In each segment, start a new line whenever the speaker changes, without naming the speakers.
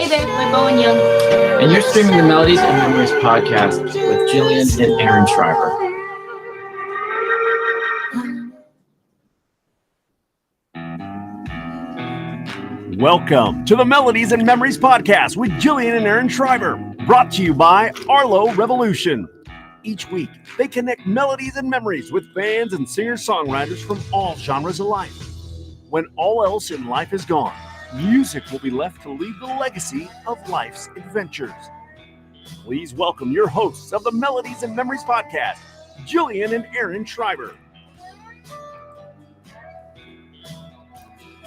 Hey there, we're Bowen Young.
And you're streaming the Melodies and Memories podcast with Jillian and Aaron Schreiber.
Welcome to the Melodies and Memories podcast with Jillian and Aaron Schreiber, brought to you by Arlo Revolution. Each week, they connect melodies and memories with fans and singer-songwriters from all genres of life. When all else in life is gone, music will be left to leave the legacy of life's adventures. Please welcome your hosts of the Melodies and Memories podcast, Jillian and Aaron Schreiber.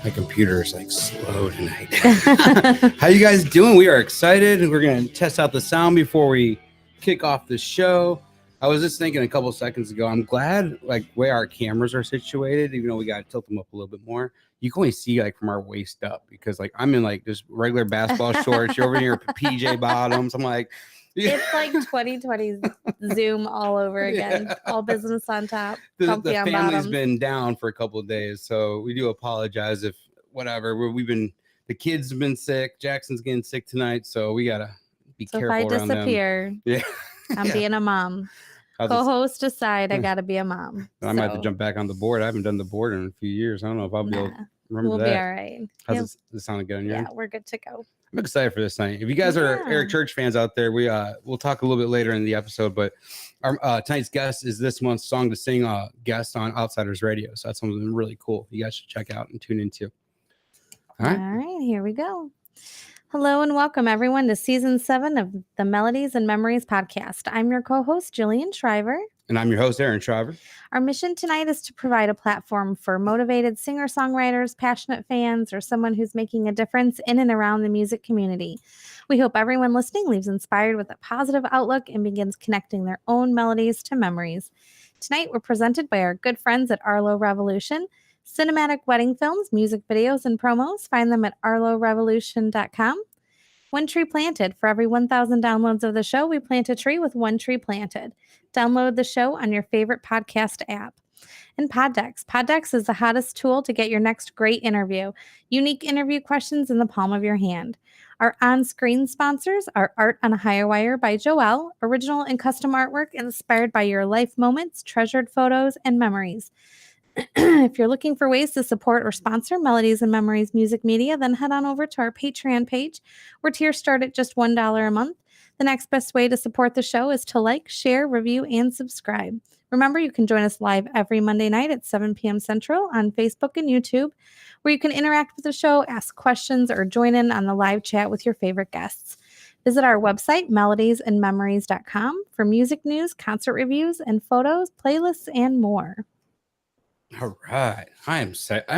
My computer is like slow tonight. How you guys doing? We are excited. We're going to test out the sound before we kick off the show. I was just thinking a couple seconds ago, I'm glad like where our cameras are situated, even though we got to tilt them up a little bit more. You can only see like from our waist up because like I'm in like just regular basketball shorts. You're over here PJ bottoms. I'm like,
yeah. It's like 2020 Zoom all over again. Yeah. All business on top.
The family's been down for a couple of days, so we do apologize if whatever. The kids have been sick. Jackson's getting sick tonight, so we gotta be careful around them.
If I disappear, I'm being a mom. Co-host aside, I gotta be a mom.
I might have to jump back on the board. I haven't done the board in a few years. I don't know if I'll be able to remember that.
We'll be all right.
How's it sounding good?
Yeah, we're good to go.
I'm excited for this night. If you guys are Eric Church fans out there, we'll talk a little bit later in the episode. But our tonight's guest is this month's Song to Sing guest on Outsiders Radio. So that's something really cool. You guys should check out and tune into.
All right, here we go. Hello and welcome everyone to season 7 of the Melodies and Memories podcast. I'm your co-host, Jillian Schreiber.
And I'm your host, Aaron Schreiber.
Our mission tonight is to provide a platform for motivated singer-songwriters, passionate fans, or someone who's making a difference in and around the music community. We hope everyone listening leaves inspired with a positive outlook and begins connecting their own melodies to memories. Tonight, we're presented by our good friends at Arlo Revolution. Cinematic wedding films, music videos, and promos. Find them at arlorevolution.com. One tree planted. For every 1,000 downloads of the show, we plant a tree with one tree planted. Download the show on your favorite podcast app. And Poddex. Poddex is the hottest tool to get your next great interview. Unique interview questions in the palm of your hand. Our on-screen sponsors are Art on a Higher Wire by Joelle, original and custom artwork inspired by your life moments, treasured photos, and memories. If you're looking for ways to support or sponsor Melodies and Memories music media, then head on over to our Patreon page, where tiers start at just $1 a month. The next best way to support the show is to like, share, review, and subscribe. Remember, you can join us live every Monday night at 7 p.m. Central on Facebook and YouTube, where you can interact with the show, ask questions, or join in on the live chat with your favorite guests. Visit our website, melodiesandmemories.com, for music news, concert reviews, and photos, playlists, and more.
All right. I'm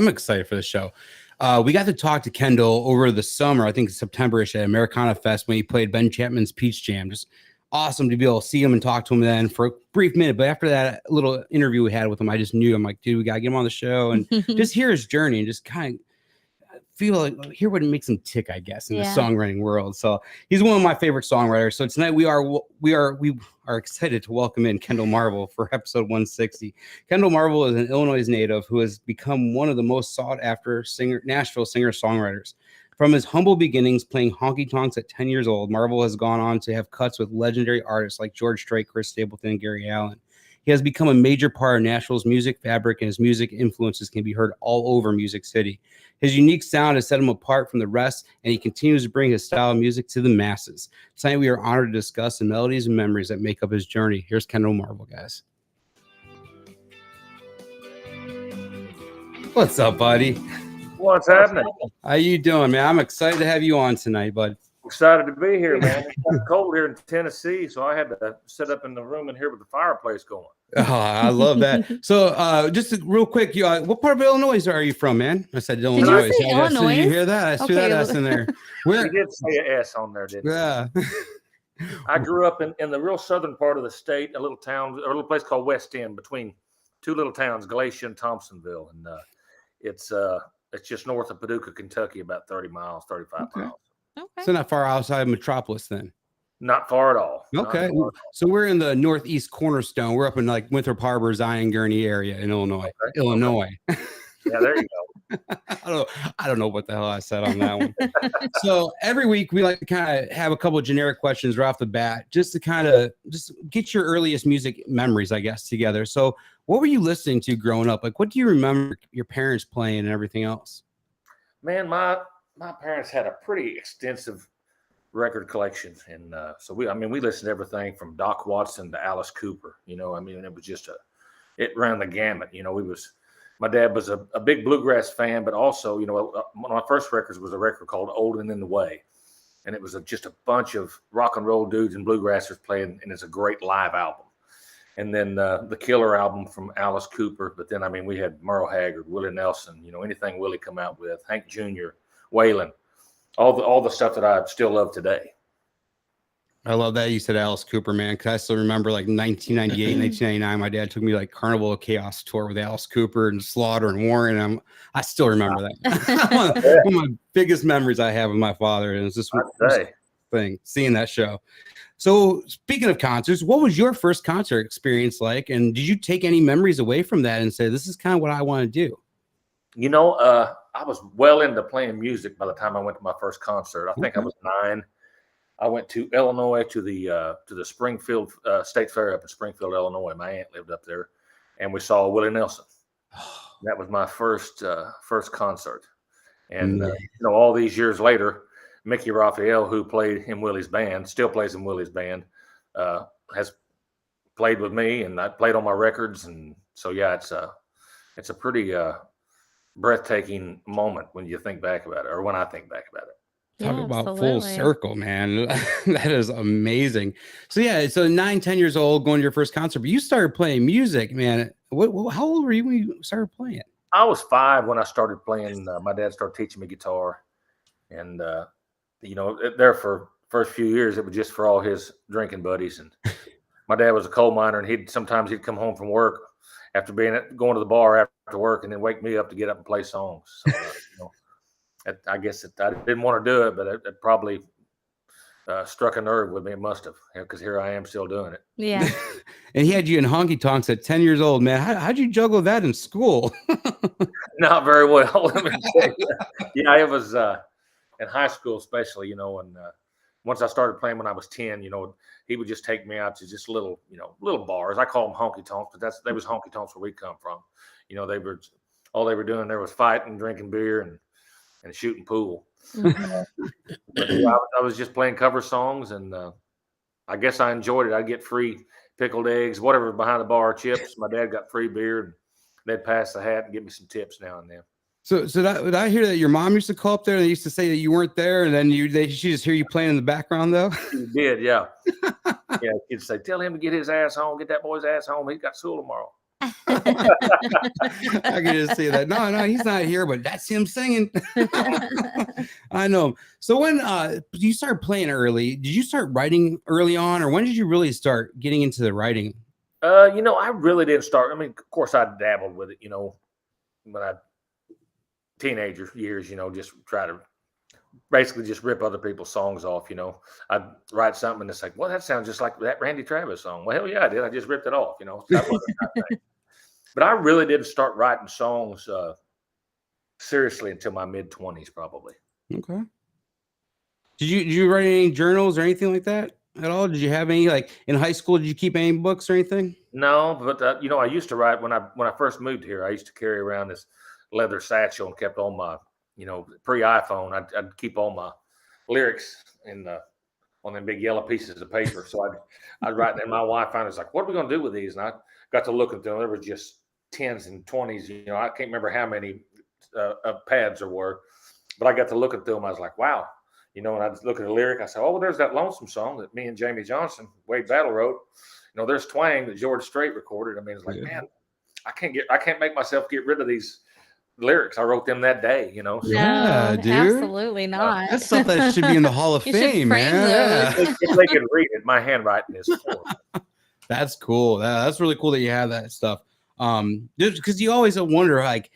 excited for the show. We got to talk to Kendell over the summer, I think September-ish at Americana Fest when he played Ben Chapman's Peach Jam. Just awesome to be able to see him and talk to him then for a brief minute. But after that little interview we had with him, I just knew, I'm like, dude, we got to get him on the show and just hear his journey and just kind of feel like hear what makes him tick, I guess, in the songwriting world. So he's one of my favorite songwriters. So tonight we are excited to welcome in Kendell Marvel for episode 160. Kendell Marvel is an Illinois native who has become one of the most sought after Nashville singer-songwriters. From his humble beginnings playing honky tonks at 10 years old, Marvel has gone on to have cuts with legendary artists like George Strait, Chris Stapleton, and Gary Allan. He has become a major part of Nashville's music fabric, and his music influences can be heard all over Music City. His unique sound has set him apart from the rest, and he continues to bring his style of music to the masses. Tonight, we are honored to discuss the melodies and memories that make up his journey. Here's Kendell Marvel, guys. What's up, buddy?
What's happening?
How you doing, man? I'm excited to have you on tonight, bud.
Excited to be here, man. It's kind of cold here in Tennessee, so I had to sit up in the room in here with the fireplace going.
Oh, I love that. So, just real quick, what part of Illinois are you from, man? I said Illinois.
Did you say Illinois?
Did you hear that? I threw that S in there.
You did say an S on there, didn't you?
Yeah.
I grew up in the real southern part of the state, a little place called West End, between two little towns, Glacier and Thompsonville, and it's just north of Paducah, Kentucky, about 35 miles.
Okay.
So not far outside Metropolis, then.
Not far at all.
Okay. So we're in the northeast cornerstone. We're up in like Winthrop Harbor, Zion, Gurney area in Illinois.
Okay.
Illinois.
Yeah, there you go.
I don't know what the hell I said on that one. So every week we like to kind of have a couple of generic questions right off the bat, just to kind of just get your earliest music memories, I guess, together. So what were you listening to growing up? Like, what do you remember your parents playing and everything else?
Man, my parents had a pretty extensive record collection, and so we listened to everything from Doc Watson to Alice Cooper. You know, I mean, it was just it ran the gamut. You know, my dad was a big bluegrass fan, but also, you know, one of my first records was a record called Old and in the Way. And it was just a bunch of rock and roll dudes and bluegrassers playing, and it's a great live album. And then the Killer album from Alice Cooper. But then, I mean, we had Merle Haggard, Willie Nelson, you know, anything Willie come out with, Hank Jr., Waylon, all the stuff that I still love today.
I love that you said Alice Cooper, man, because I still remember like 1998, 1999. My dad took me like Carnival of Chaos tour with Alice Cooper and Slaughter and Warren. And I still remember that. One of my biggest memories I have of my father, and it's just one thing, seeing that show. So speaking of concerts, what was your first concert experience like? And did you take any memories away from that and say, this is kind of what I want to do?
You know, I was well into playing music by the time I went to my first concert. I think I was 9. I went to Illinois to the Springfield State Fair up in Springfield, Illinois. My aunt lived up there, and we saw Willie Nelson. That was my first concert. And you know, all these years later, Mickey Raphael, who played in Willie's band, still plays in Willie's band, has played with me, and I played on my records. And so, yeah, it's a pretty breathtaking moment when you think back about it, or when I think back about it.
Talk about full circle, man. That is amazing. So yeah, so 9, 10 years old, going to your first concert, but you started playing music, man. How old were you when you started playing?
I was 5 when I started playing. My dad started teaching me guitar, and you know, there for first few years, it was just for all his drinking buddies. And my dad was a coal miner, and he'd come home from work after going to the bar after work, and then wake me up to get up and play songs. So, you know, I guess I didn't want to do it, but it probably struck a nerve with me. It must have, because here I am still doing it.
Yeah.
And he had you in honky tonks at 10 years old, man. How'd you juggle that in school?
Not very well. Let me tell you. Yeah, it was in high school, especially, you know, and once I started playing when I was 10, you know, he would just take me out to just little bars. I call them honky tonks, but they was honky tonks where we come from. You know, all they were doing there was fighting, drinking beer, and shooting pool. Mm-hmm. I was just playing cover songs, and I guess I enjoyed it. I'd get free pickled eggs, whatever behind the bar, chips. My dad got free beer, and they'd pass the hat and give me some tips now and then. So
did I hear that your mom used to call up there and they used to say that you weren't there, and then she just hear you playing in the background though?
She did, yeah. Yeah, she'd say, "Tell him to get his ass home, get that boy's ass home. He's got school tomorrow."
I can just see that. No, he's not here, but that's him singing. I know. So when you started playing early, did you start writing early on, or when did you really start getting into the writing?
You know, I really didn't start. I mean, of course, I dabbled with it, you know, when I teenager years, you know, just try to basically just rip other people's songs off. You know, I'd write something and it's like, well, that sounds just like that Randy Travis song. Well, hell yeah, I did. I just ripped it off, you know. But I really didn't start writing songs seriously until my mid-20s, probably.
Okay. Did you write any journals or anything like that at all? Did you have any, like in high school? Did you keep any books or anything?
No, but you know, I used to write when I first moved here. I used to carry around this leather satchel and kept all my, you know, pre-iPhone. I'd keep all my lyrics on them big yellow pieces of paper. So I'd write them. My wife finally was like, "What are we going to do with these?" And I got to looking through them. There were just 10s and 20s. You know, I can't remember how many pads there were, but I got to looking through them. I was like, wow. You know, and I'd look at the lyric. I said, oh, well, there's that Lonesome song that me and Jamie Johnson, Wade Battle wrote. You know, there's twang that George Strait recorded. I mean, it's like, man, I can't make myself get rid of these lyrics. I wrote them that day, you know. So,
yeah, dude. Absolutely not.
That's something that should be in the Hall of Fame, man. Yeah.
If they could read it, my handwriting is poor.
That's cool. That's really cool that you have that stuff. Because you always wonder, like,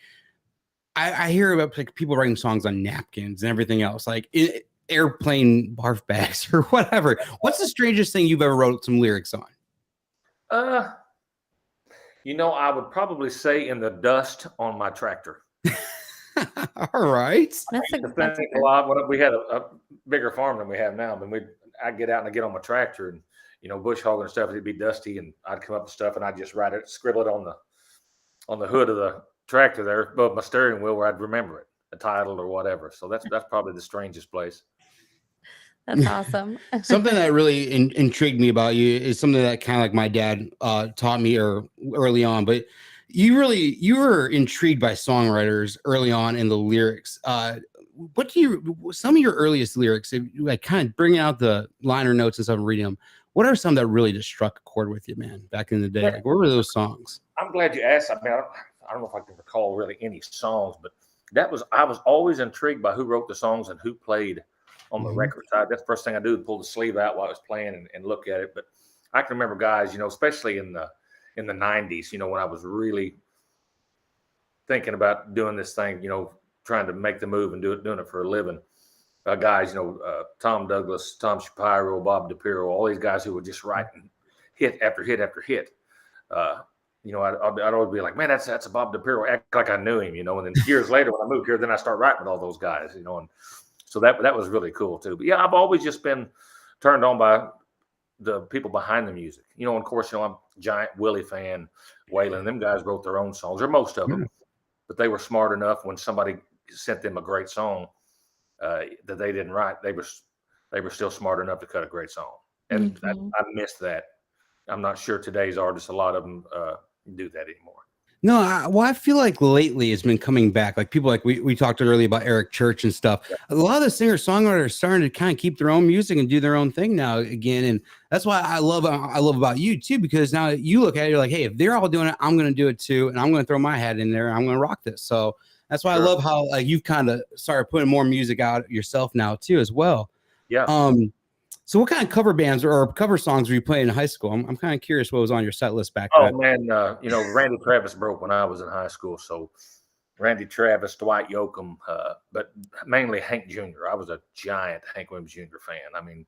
I hear about like people writing songs on napkins and everything else, like airplane barf bags or whatever. What's the strangest thing you've ever wrote some lyrics on?
You know, I would probably say in the dust on my tractor.
All right.
That's
The
that's
thing a lot when we had a bigger farm than we have now. But I'd get out and I'd get on my tractor and bush hogging and stuff. It'd be dusty, and I'd come up with stuff and I'd just scribble it on the hood of the tractor there above my steering wheel where I'd remember it, the title or whatever. So that's probably the strangest place.
That's awesome.
Something that really intrigued me about you is something that kind of like my dad taught me early on, but you were intrigued by songwriters early on in the lyrics. Some of your earliest lyrics, if you like kind of bringing out the liner notes and stuff and reading them, what are some that really just struck a chord with you, man, back in the day? Like, what were those songs?
I'm glad you asked. I mean, I don't know if I can recall really any songs, but I was always intrigued by who wrote the songs and who played on the record side. That's the first thing I do, pull the sleeve out while I was playing and look at it. But I can remember guys, especially in the 90s, when I was really thinking about doing this thing, trying to make the move and doing it for a living. Guys, Tom Douglas, Tom Shapiro, Bob DePiro, all these guys who were just writing hit after hit after hit. I'd always be like, man, that's a Bob DePiro. Act like I knew him, and then years later when I moved here, then I start writing with all those guys, and so that was really cool too. But yeah, I've always just been turned on by the people behind the music. And of course, I'm a giant Willie fan. Waylon, them guys wrote their own songs, or most of them, but they were smart enough when somebody sent them a great song that they didn't write. They were still smart enough to cut a great song, and I missed that. I'm not sure today's artists, a lot of them do that anymore.
No, I feel like lately it's been coming back. Like people like we talked earlier about Eric Church and stuff. Yeah. A lot of the singer-songwriters are starting to kind of keep their own music and do their own thing now again. And that's why I love about you too, because now you look at it, you're like, hey, if they're all doing it, I'm going to do it too. And I'm going to throw my hat in there. And I'm going to rock this. So that's why I love how you've kind of started putting more music out yourself now too, as well.
Yeah.
So what kind of cover bands or cover songs were you playing in high school? I'm kind of curious what was on your set list back then.
Oh, man, Randy Travis broke when I was in high school. So Randy Travis, Dwight Yoakam, but mainly Hank Jr. I was a giant Hank Williams Jr. fan. I mean,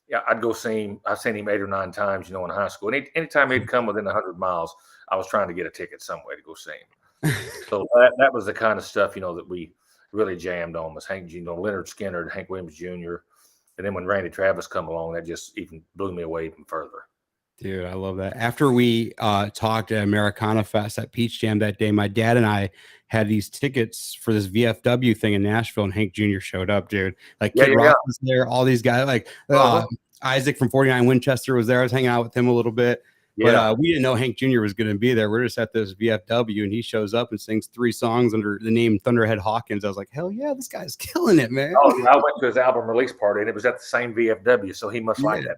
yeah, I'd go see him. I've seen him 8 or 9 times, in high school. And anytime he'd come within 100 miles, I was trying to get a ticket some way to go see him. So that was the kind of stuff, that we really jammed on was Hank Jr., Leonard Skinner, Hank Williams Jr., and then when Randy Travis come along, that just even blew me away even further.
Dude, I love that. After we talked at Americana Fest at Peach Jam that day, my dad and I had these tickets for this VFW thing in Nashville, and Hank Jr. showed up, dude. Like Kid Rock was there, all these guys, like Isaac from 49 Winchester was there. I was hanging out with him a little bit. Yeah. But we didn't know Hank Jr. was going to be there. We're just at this VFW, and he shows up and sings 3 songs under the name Thunderhead Hawkins. I was like, hell yeah, this guy's killing it, man.
Oh, I went to his album release party, and it was at the same VFW, so he must like that.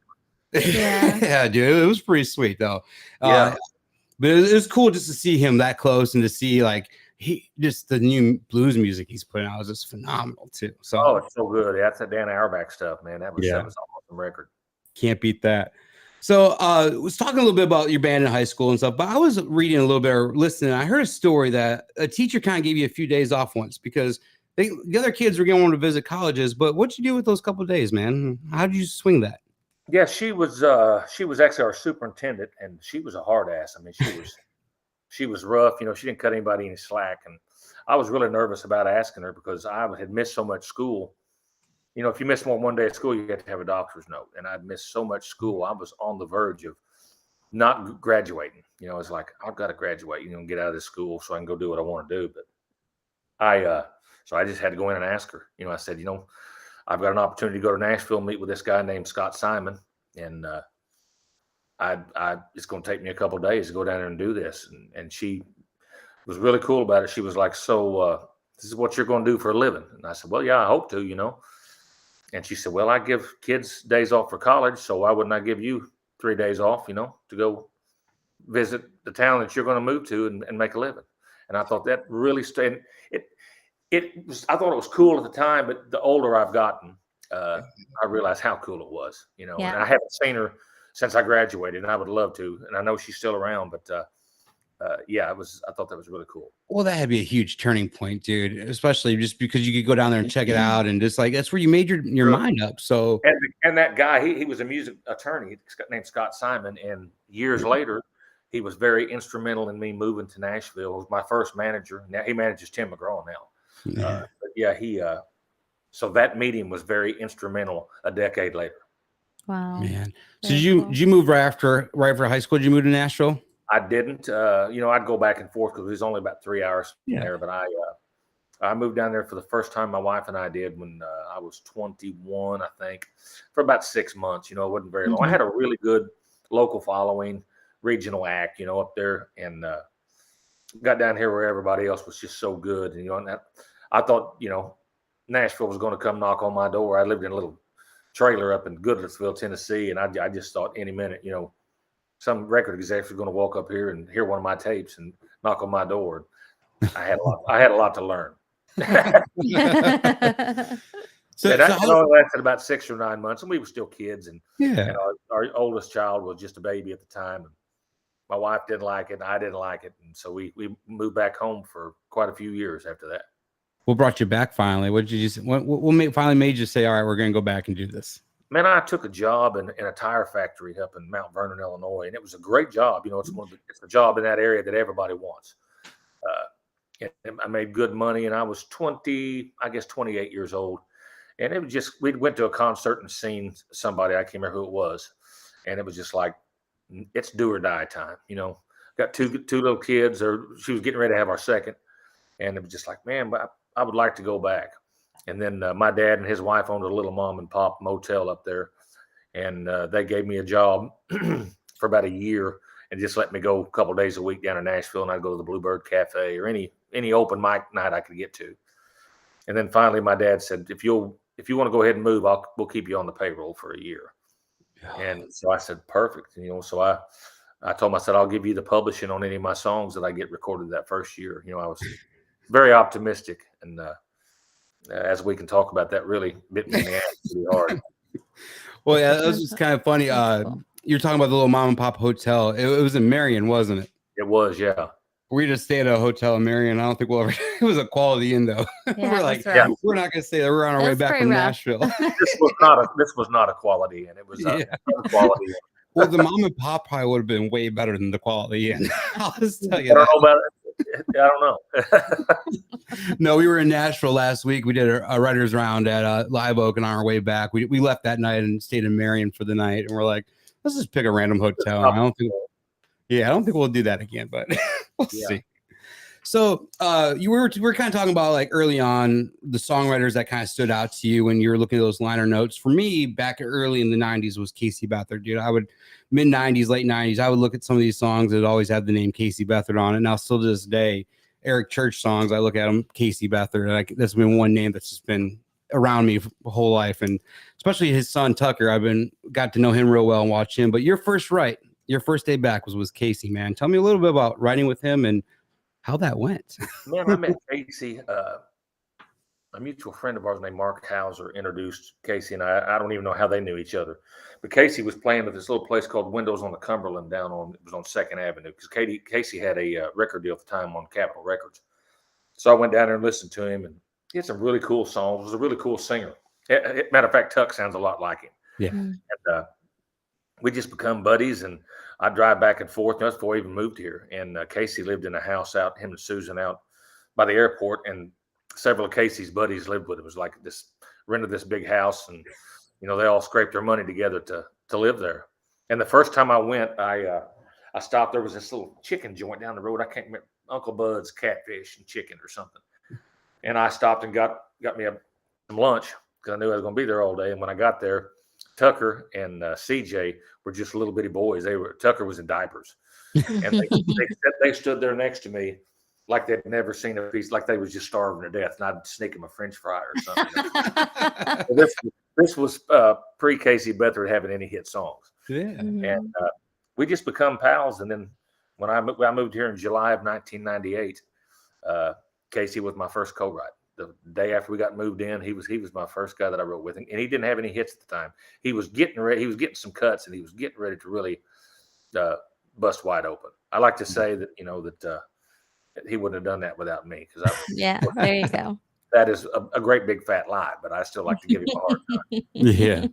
Yeah, dude, it was pretty sweet though. But it was cool just to see him that close and to see like the new blues music he's putting out is just phenomenal too. So
it's so good. That's that Dan Auerbach stuff, man. That was an awesome record.
Can't beat that. So was talking a little bit about your band in high school and stuff, but I was reading a little bit or listening. I heard a story that a teacher kind of gave you a few days off once because the other kids were going to visit colleges. But what'd you do with those couple of days, man? How did you swing that?
Yeah, she was actually our superintendent, and she was a hard ass. I mean, she was rough. She didn't cut anybody any slack, and I was really nervous about asking her because I had missed so much school. If you miss more than one day at school, you have to have a doctor's note. And I'd missed so much school. I was on the verge of not graduating. It's like, I've got to graduate, and get out of this school so I can go do what I want to do. But so I just had to go in and ask her. I said, I've got an opportunity to go to Nashville and meet with this guy named Scott Simon. And it's going to take me a couple of days to go down there and do this. And she was really cool about it. She was like, so this is what you're going to do for a living. And I said, well, yeah, I hope to, And she said, well, I give kids days off for college, so why wouldn't I give you 3 days off, to go visit the town that you're going to move to and make a living? And I thought that really stayed. I thought it was cool at the time, but the older I've gotten, I realized how cool it was, And I haven't seen her since I graduated, and I would love to. And I know she's still around, but I thought that was really cool.
Well, that had to be a huge turning point, dude, especially just because you could go down there and check it out. And just like, that's where you made your mind up. So,
and that guy, he was a music attorney named Scott Simon. And years later, he was very instrumental in me moving to Nashville. He was my first manager. Now he manages Tim McGraw now. But yeah, so that meeting was very instrumental a decade later.
Wow.
Man. So
Very
did you move right after high school? Did you move to Nashville?
I didn't. I'd go back and forth because it was only about 3 hours from there. But I moved down there for the first time. My wife and I did when I was 21, I think, for about 6 months. It wasn't very long. I had a really good local following, regional act, up there, and got down here where everybody else was just so good. And I thought, Nashville was going to come knock on my door. I lived in a little trailer up in Goodlettsville, Tennessee, and I just thought any minute, some record executive was going to walk up here and hear one of my tapes and knock on my door. I had a lot to learn. So that lasted about 6 or 9 months, and we were still kids, and our oldest child was just a baby at the time. And my wife didn't like it, and I didn't like it, and so we moved back home for quite a few years after that.
What brought you back finally? What finally made you say, all right, we're going to go back and do this?
Man, I took a job in a tire factory up in Mount Vernon, Illinois, and it was a great job. It's the job in that area that everybody wants. And I made good money, and I was 28 years old. And it was just, we went to a concert and seen somebody, I can't remember who it was. And it was just like, it's do or die time. Got two little kids, or she was getting ready to have our second. And it was just like, man, but I would like to go back. And then my dad and his wife owned a little mom and pop motel up there. And they gave me a job for about a year and just let me go a couple of days a week down in Nashville. And I'd go to the Bluebird Cafe or any open mic night I could get to. And then finally my dad said, if you want to go ahead and move, we'll keep you on the payroll for a year. And so I said, perfect. So I told him, I said, I'll give you the publishing on any of my songs that I get recorded that first year. I was very optimistic. And as we can talk about, that really bit me in the ass pretty hard.
Well, yeah, that was just kind of funny. You're talking about the little mom and pop hotel. It was in Marion, wasn't it?
It was, yeah.
We just stayed at a hotel in Marion. I don't think we'll ever. It was a Quality Inn, though.
Yeah,
We're like, we're not going to stay there. We're on our way back from Nashville.
This was not a Quality Inn. It was a Quality Inn.
Well, the mom and pop probably would have been way better than the Quality Inn. I'll just tell you.
I don't know about it. I don't know.
No, we were in Nashville last week. We did a writer's round at Live Oak, and on our way back, we left that night and stayed in Marion for the night. And we're like, let's just pick a random hotel. I don't think we'll do that again, but we'll see. So we were kind of talking about like early on the songwriters that kind of stood out to you when you were looking at those liner notes. For me, back early in the 90s was Casey Beathard, dude. I would mid 90s, late 90s, I would look at some of these songs that always had the name Casey Beathard on it. Now still to this day, Eric Church songs, I look at them, Casey Beathard. That's been one name that's just been around me for my whole life, and especially his son Tucker. Got to know him real well and watch him. But your first day back was Casey, man. Tell me a little bit about writing with him and how that went.
Man, I met Casey. A mutual friend of ours named Mark Hauser introduced Casey, and I don't even know how they knew each other. But Casey was playing at this little place called Windows on the Cumberland it was on 2nd Avenue, because Casey had a record deal at the time on Capitol Records. So I went down there and listened to him, and he had some really cool songs. He was a really cool singer. Matter of fact, Tuck sounds a lot like him.
Yeah.
And we just become buddies, and I drive back and forth. That's before I even moved here. And Casey lived in a house him and Susan out by the airport, and several of Casey's buddies lived with him. It was like rented this big house, and they all scraped their money together to live there. And the first time I went, I stopped. There was this little chicken joint down the road. I can't remember, Uncle Bud's Catfish and Chicken or something. And I stopped and got me some lunch because I knew I was going to be there all day. And when I got there, Tucker and CJ were just little bitty boys. Tucker was in diapers, and they stood there next to me like they'd never seen a piece, like they was just starving to death, and I'd sneak them a French fry or something. This was pre Casey Beathard having any hit songs.
Yeah,
and we just become pals. And then when I moved here in July of 1998, Casey was my first co-write. The day after we got moved in, he was my first guy that I wrote with, and he didn't have any hits at the time. He was getting ready. He was getting some cuts, and he was getting ready to really bust wide open. I like to say that that he wouldn't have done that without me, because
there you go.
That is a great big fat lie, but I still like to give him a hard time.
Yeah.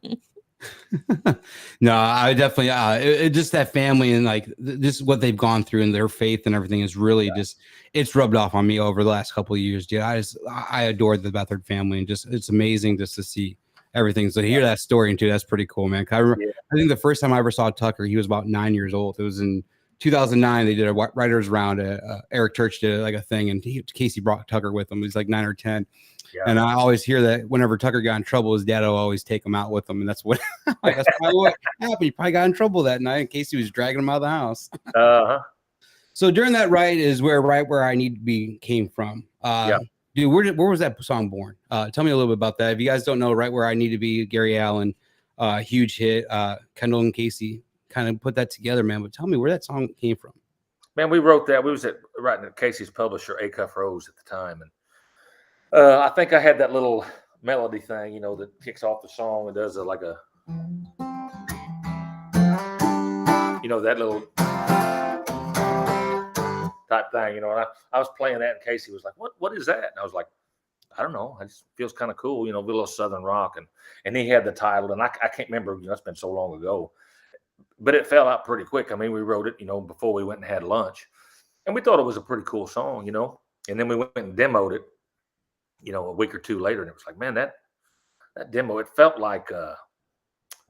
No, I definitely just that family and like this what they've gone through and their faith and everything is really just it's rubbed off on me over the last couple of years, dude. I adore the Beathard family and just it's amazing just to see everything. So to hear that story and too, that's pretty cool, man. I think the first time I ever saw Tucker, he was about 9 years old. It was in 2009. They did a writers round. Eric Church did like a thing, and Casey brought Tucker with him. He was like 9 or 10. Yeah. And I always hear that whenever Tucker got in trouble, his dad will always take him out with him. And that's what that's probably what happened. He probably got in trouble that night in case he was dragging him out of the house. So during that Right is where Right Where I Need to Be came from. Dude, where was that song born? Tell me a little bit about that. If you guys don't know, Right Where I Need to Be, Gary Allan, huge hit. Kendell and Casey kind of put that together, man. But tell me where that song came from.
Man, we wrote that. We was writing at Casey's publisher, Acuff Rose, at the time. And I think I had that little melody thing, you know, that kicks off the song and does like a, you know, that little type thing, you know. And I was playing that, and Casey was like, "What is that?" And I was like, "I don't know. It just feels kind of cool, you know, a little Southern rock." And he had the title, and I can't remember. You know, it's been so long ago, but it fell out pretty quick. I mean, we wrote it, you know, before we went and had lunch, and we thought it was a pretty cool song, you know. And then we went and demoed it, you know, a week or two later, and it was like, man, that demo, it felt like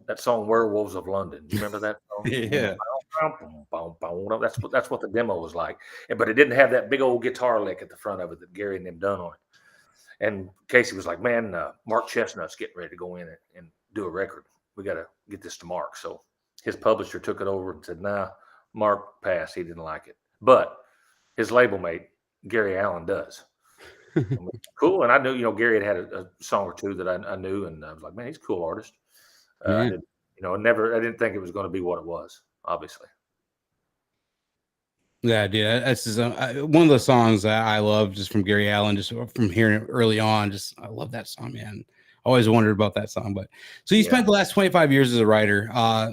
that song "Werewolves of London." Do you remember that song?
Yeah.
That's what the demo was like. But it didn't have that big old guitar lick at the front of it that Gary and them done on it. And Casey was like, man, Mark Chestnut's getting ready to go in and do a record. We got to get this to Mark. So his publisher took it over and said, nah, Mark passed. He didn't like it. But his label mate, Gary Allan, does. Cool. And I knew, you know, Gary had a song or two that I knew, and I was like, man, he's a cool artist. I didn't think it was going to be what it was, obviously.
Yeah, dude, that's just, one of the songs that I love just from Gary Allan, just from hearing it early on. Just I love that song, man. Always wondered about that song. But so you spent the last 25 years as a writer,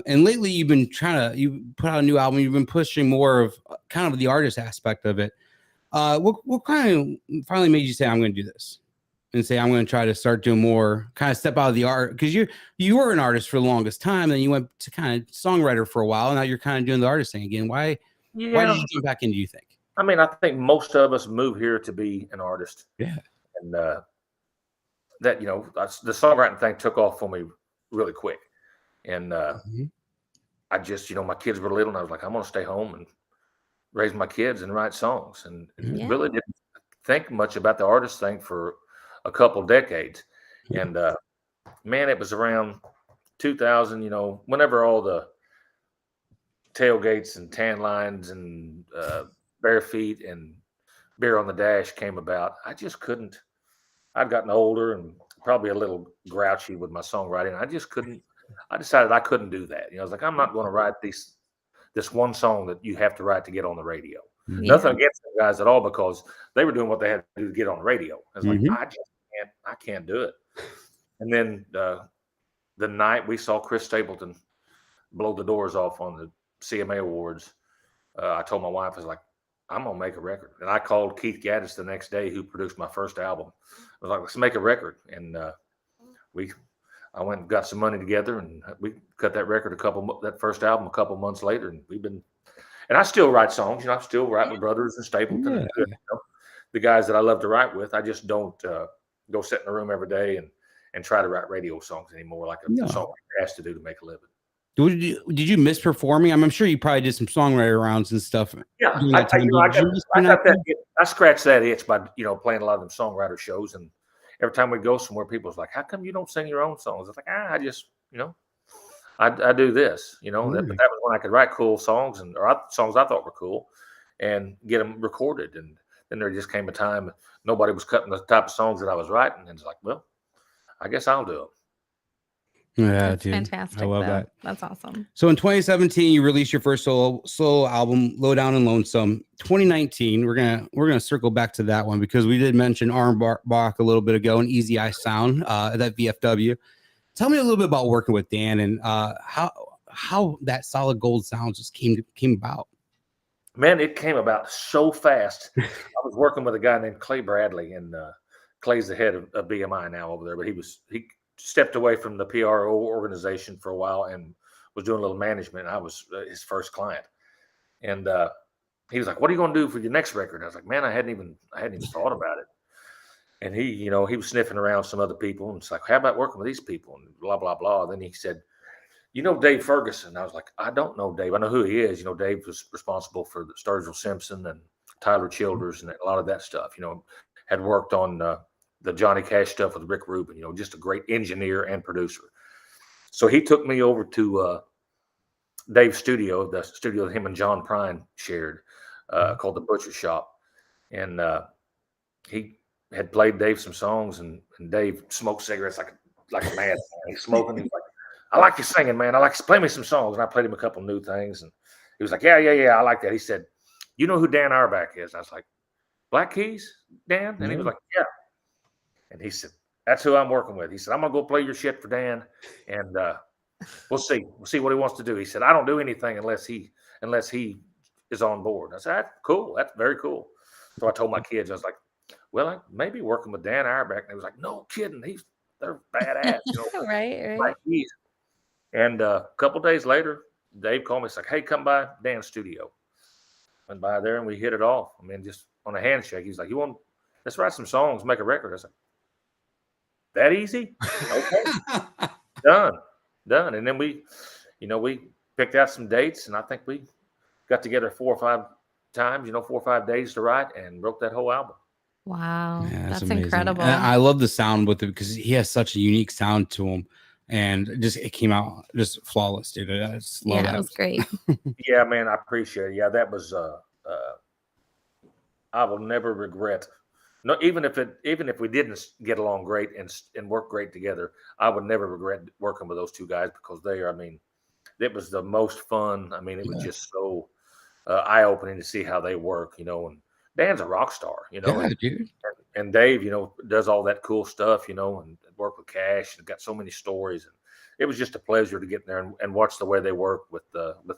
and lately you've been you put out a new album. You've been pushing more of kind of the artist aspect of it. What kind of finally made you say I'm going to do this, and say I'm going to try to start doing more, kind of step out of the art? Because you were an artist for the longest time, then you went to kind of songwriter for a while, and now you're kind of doing the artist thing again. Why did you jump back in, do you think?
I mean, I think most of us move here to be an artist.
Yeah.
And that, you know, the songwriting thing took off for me really quick. And I just, you know, my kids were little, and I was like, I'm going to stay home and raise my kids and write songs. And really didn't think much about the artist thing for a couple decades. And man, it was around 2000, you know, whenever all the tailgates and tan lines and bare feet and beer on the dash came about, I just couldn't. I'd gotten older and probably a little grouchy with my songwriting. I decided I couldn't do that. You know, I was like, I'm not going to write this one song that you have to write to get on the radio. Nothing against the guys at all, because they were doing what they had to do to get on the radio. I was like, I can't do it. And then the night we saw Chris Stapleton blow the doors off on the CMA Awards, I told my wife, I was like, I'm going to make a record. And I called Keith Gaddis the next day, who produced my first album. I was like, let's make a record. And I went and got some money together, and we cut that record that first album a couple months later. And and I still write songs. You know, I still write with Brothers and Stapleton. And, you know, the guys that I love to write with. I just don't go sit in a room every day and try to write radio songs anymore, like a songwriter has to do to make a living.
Did you miss performing? I'm sure you probably did some songwriter rounds and stuff.
Yeah, I scratched that itch by, you know, playing a lot of them songwriter shows, and every time we go somewhere, people's like, "How come you don't sing your own songs?" It's like, I just, you know, I do this, you know. But that was when I could write cool songs or songs I thought were cool, and get them recorded. And then there just came a time nobody was cutting the type of songs that I was writing, and it's like, well, I guess I'll do them.
Yeah,
that's
dude.
fantastic.
I love that.
That's awesome.
So in 2017, you released your first solo album, Low Down and Lonesome. 2019, we're gonna circle back to that one, because we did mention Aaron Bach a little bit ago and Easy Eye Sound at that VFW. Tell me a little bit about working with Dan and how that Solid Gold sound just came about.
Man, it came about so fast. I was working with a guy named Clay Bradley, and Clay's the head of BMI now over there, but stepped away from the PRO organization for a while and was doing a little management. I was his first client, and he was like, "What are you going to do for your next record?" And I was like, "Man, I hadn't even thought about it." And he, he was sniffing around some other people, and it's like, "How about working with these people?" And blah blah blah. Then he said, Dave Ferguson? I was like, "I don't know Dave. I know who he is. Dave was responsible for the Sturgill Simpson and Tyler Childers and a lot of that stuff. Had worked on the Johnny Cash stuff with Rick Rubin. Just a great engineer and producer." So he took me over to Dave's studio, the studio that him and John Prine shared, called the Butcher Shop, and he had played Dave some songs, and Dave smoked cigarettes like a madman. He's smoking. He's like, "I like you singing, man. I like you play me some songs." And I played him a couple new things, and he was like, "Yeah, I like that." He said, "You know who Dan Auerbach is?" I was like, "Black Keys, Dan?" And he was like, "Yeah." And he said, "That's who I'm working with." He said, "I'm gonna go play your shit for Dan, and we'll see what he wants to do." He said, "I don't do anything unless he is on board." I said, "Cool. That's very cool." So I told my kids, I was like, "Well, I may be working with Dan Auerbach." And they was like, "No kidding. They're badass."
Right.
Like he's, and a couple days later, Dave called me. He's like, "Hey, come by Dan's studio." Went by there and we hit it off. I mean, just on a handshake. He's like, "Let's write some songs, make a record." I was like, "That easy?" Okay. Done. And then we picked out some dates, and I think we got together 4 or 5 times, 4 or 5 days to write, and wrote that whole album.
Wow.
Yeah,
that's
amazing.
incredible.
And I love the sound with it because he has such a unique sound to him, and it came out just flawless, dude. I just love that.
It was great.
Yeah, man, I appreciate it. Yeah, that was I will never regret. No, even if we didn't get along great and work great together, I would never regret working with those two guys, because it was the most fun. I mean, it was just so eye-opening to see how they work, and Dan's a rock star,
Dude.
and Dave, does all that cool stuff, and work with Cash and got so many stories. And it was just a pleasure to get in there and watch the way they work with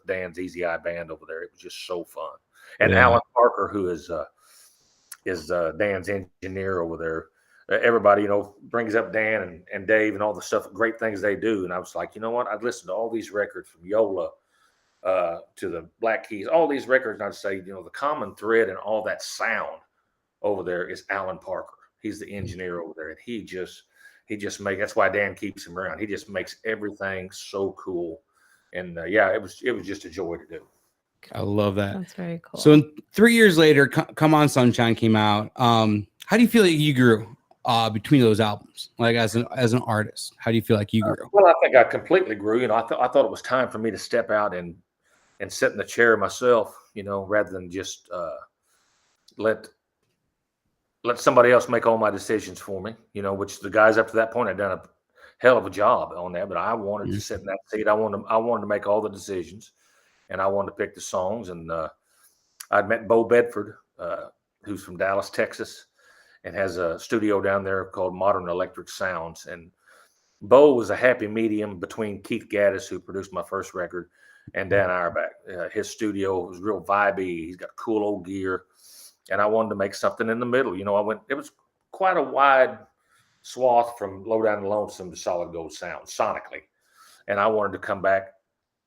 Dan's Easy Eye band over there. It was just so fun. And Alan Parker, who is Dan's engineer over there. Everybody, brings up Dan and Dave and all the stuff, great things they do. And I was like, you know what? I'd listen to all these records from Yola to the Black Keys, all these records. And I'd say, the common thread and all that sound over there is Alan Parker. He's the engineer over there. And he just that's why Dan keeps him around. He just makes everything so cool. And it was just a joy to do.
I love that.
That's very cool.
So 3 years later, Come On Sunshine came out. How do you feel like you grew between those albums? Like as an artist, how do you feel like you grew?
Well, I think I completely grew. I thought it was time for me to step out and sit in the chair myself, rather than just let somebody else make all my decisions for me, which the guys up to that point had done a hell of a job on that. But I wanted to sit in that seat. I wanted to make all the decisions. And I wanted to pick the songs. And I'd met Bo Bedford, who's from Dallas, Texas, and has a studio down there called Modern Electric Sounds. And Bo was a happy medium between Keith Gaddis, who produced my first record, and Dan Auerbach. His studio was real vibey. He's got cool old gear. And I wanted to make something in the middle. It was quite a wide swath from Low Down and Lonesome to Solid Gold Sound sonically. And I wanted to come back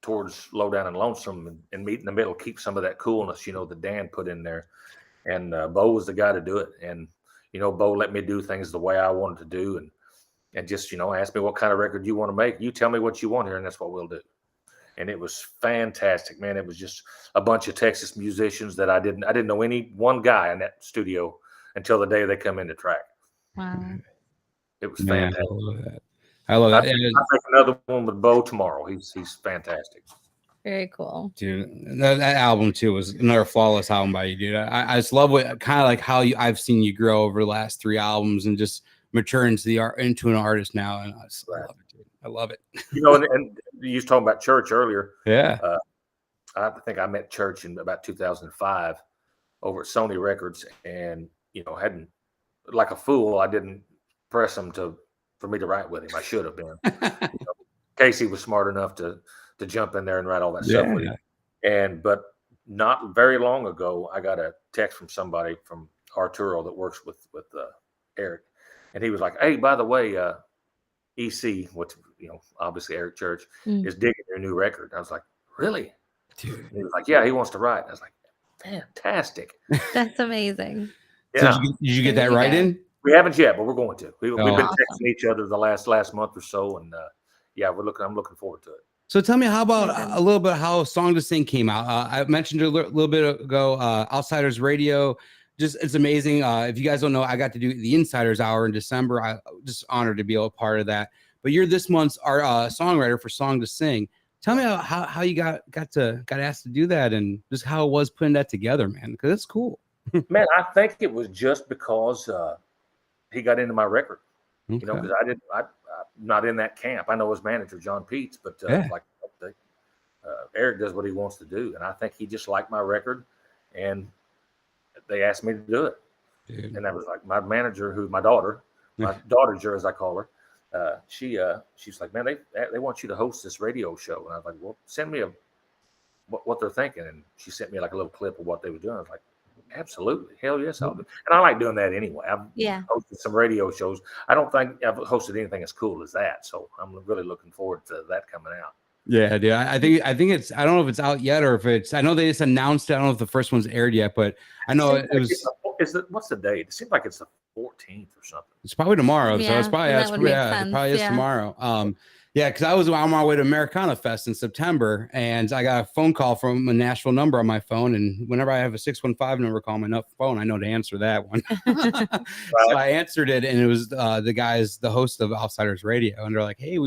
towards Low Down and Lonesome and meet in the middle, keep some of that coolness, that Dan put in there. And Bo was the guy to do it. And, Bo let me do things the way I wanted to do, and just, ask me what kind of record you want to make. You tell me what you want here, and that's what we'll do. And it was fantastic, man. It was just a bunch of Texas musicians that I didn't know any one guy in that studio until the day they come in to track.
Wow.
It was fantastic.
I love that.
I'll make another one with Bo tomorrow. He's fantastic.
Very cool.
Dude, that album too was another flawless album by you, dude. I just love kind of like how I've seen you grow over the last 3 albums and just mature into an artist now. And I just love it, dude. I love it.
And you was talking about Church earlier.
Yeah.
I think I met Church in about 2005 over at Sony Records, and hadn't, like a fool, I didn't press him for me to write with him. I should have been. Casey was smart enough to jump in there and write all that stuff with him. But not very long ago, I got a text from somebody from Arturo that works with Eric, and he was like, "Hey, by the way, EC, which obviously Eric Church,
Mm.
is digging your new record. I was like, really?
Dude.
And he was like, yeah, he wants to write. I was like, fantastic.
That's amazing.
So
Yeah.
did you get
There
that
you
right
go.
in?
We haven't yet, but we're going to. We've been
Awesome.
texting each other the last month or so, and I'm looking forward to it.
So tell me, how about
Amazing.
a little bit how Song to Sing came out? I mentioned a little bit ago, Outsiders Radio. Just it's amazing. If you guys don't know, I got to do the Insiders Hour in December. I just honored to be a part of that. But you're this month's our songwriter for Song to Sing. Tell me how you got asked to do that, and just how it was putting that together, man. Because it's cool.
Man, I think it was just because he got into my record.
Okay.
Because I'm not in that camp. I know his manager, John Peets, but Eric does what he wants to do. And I think he just liked my record, and they asked me to do it.
Dude.
And that was like my manager, who's my daughter as I call her. She's like, man, they want you to host this radio show. And I was like, well, send me what they're thinking. And she sent me like a little clip of what they were doing. I was like, absolutely. Hell yes, I'll do. And I like doing that anyway. I've hosted some radio shows. I don't think I've hosted anything as cool as that. So I'm really looking forward to that coming out.
Yeah, dude. I think it's, I don't know if it's out yet or if it's, I know they just announced it. I don't know if the first one's aired yet, but I know it was.
What's the date? It seems like it's the 14th or something.
It's probably tomorrow.
Yeah,
So it's probably,
it
probably is tomorrow. Yeah, because I was on my way to Americana Fest in September, and I got a phone call from a Nashville number on my phone. And whenever I have a 615 number call on my phone, I know to answer that one. So I answered it, and it was the host of Outsiders Radio, and they're like, "Hey,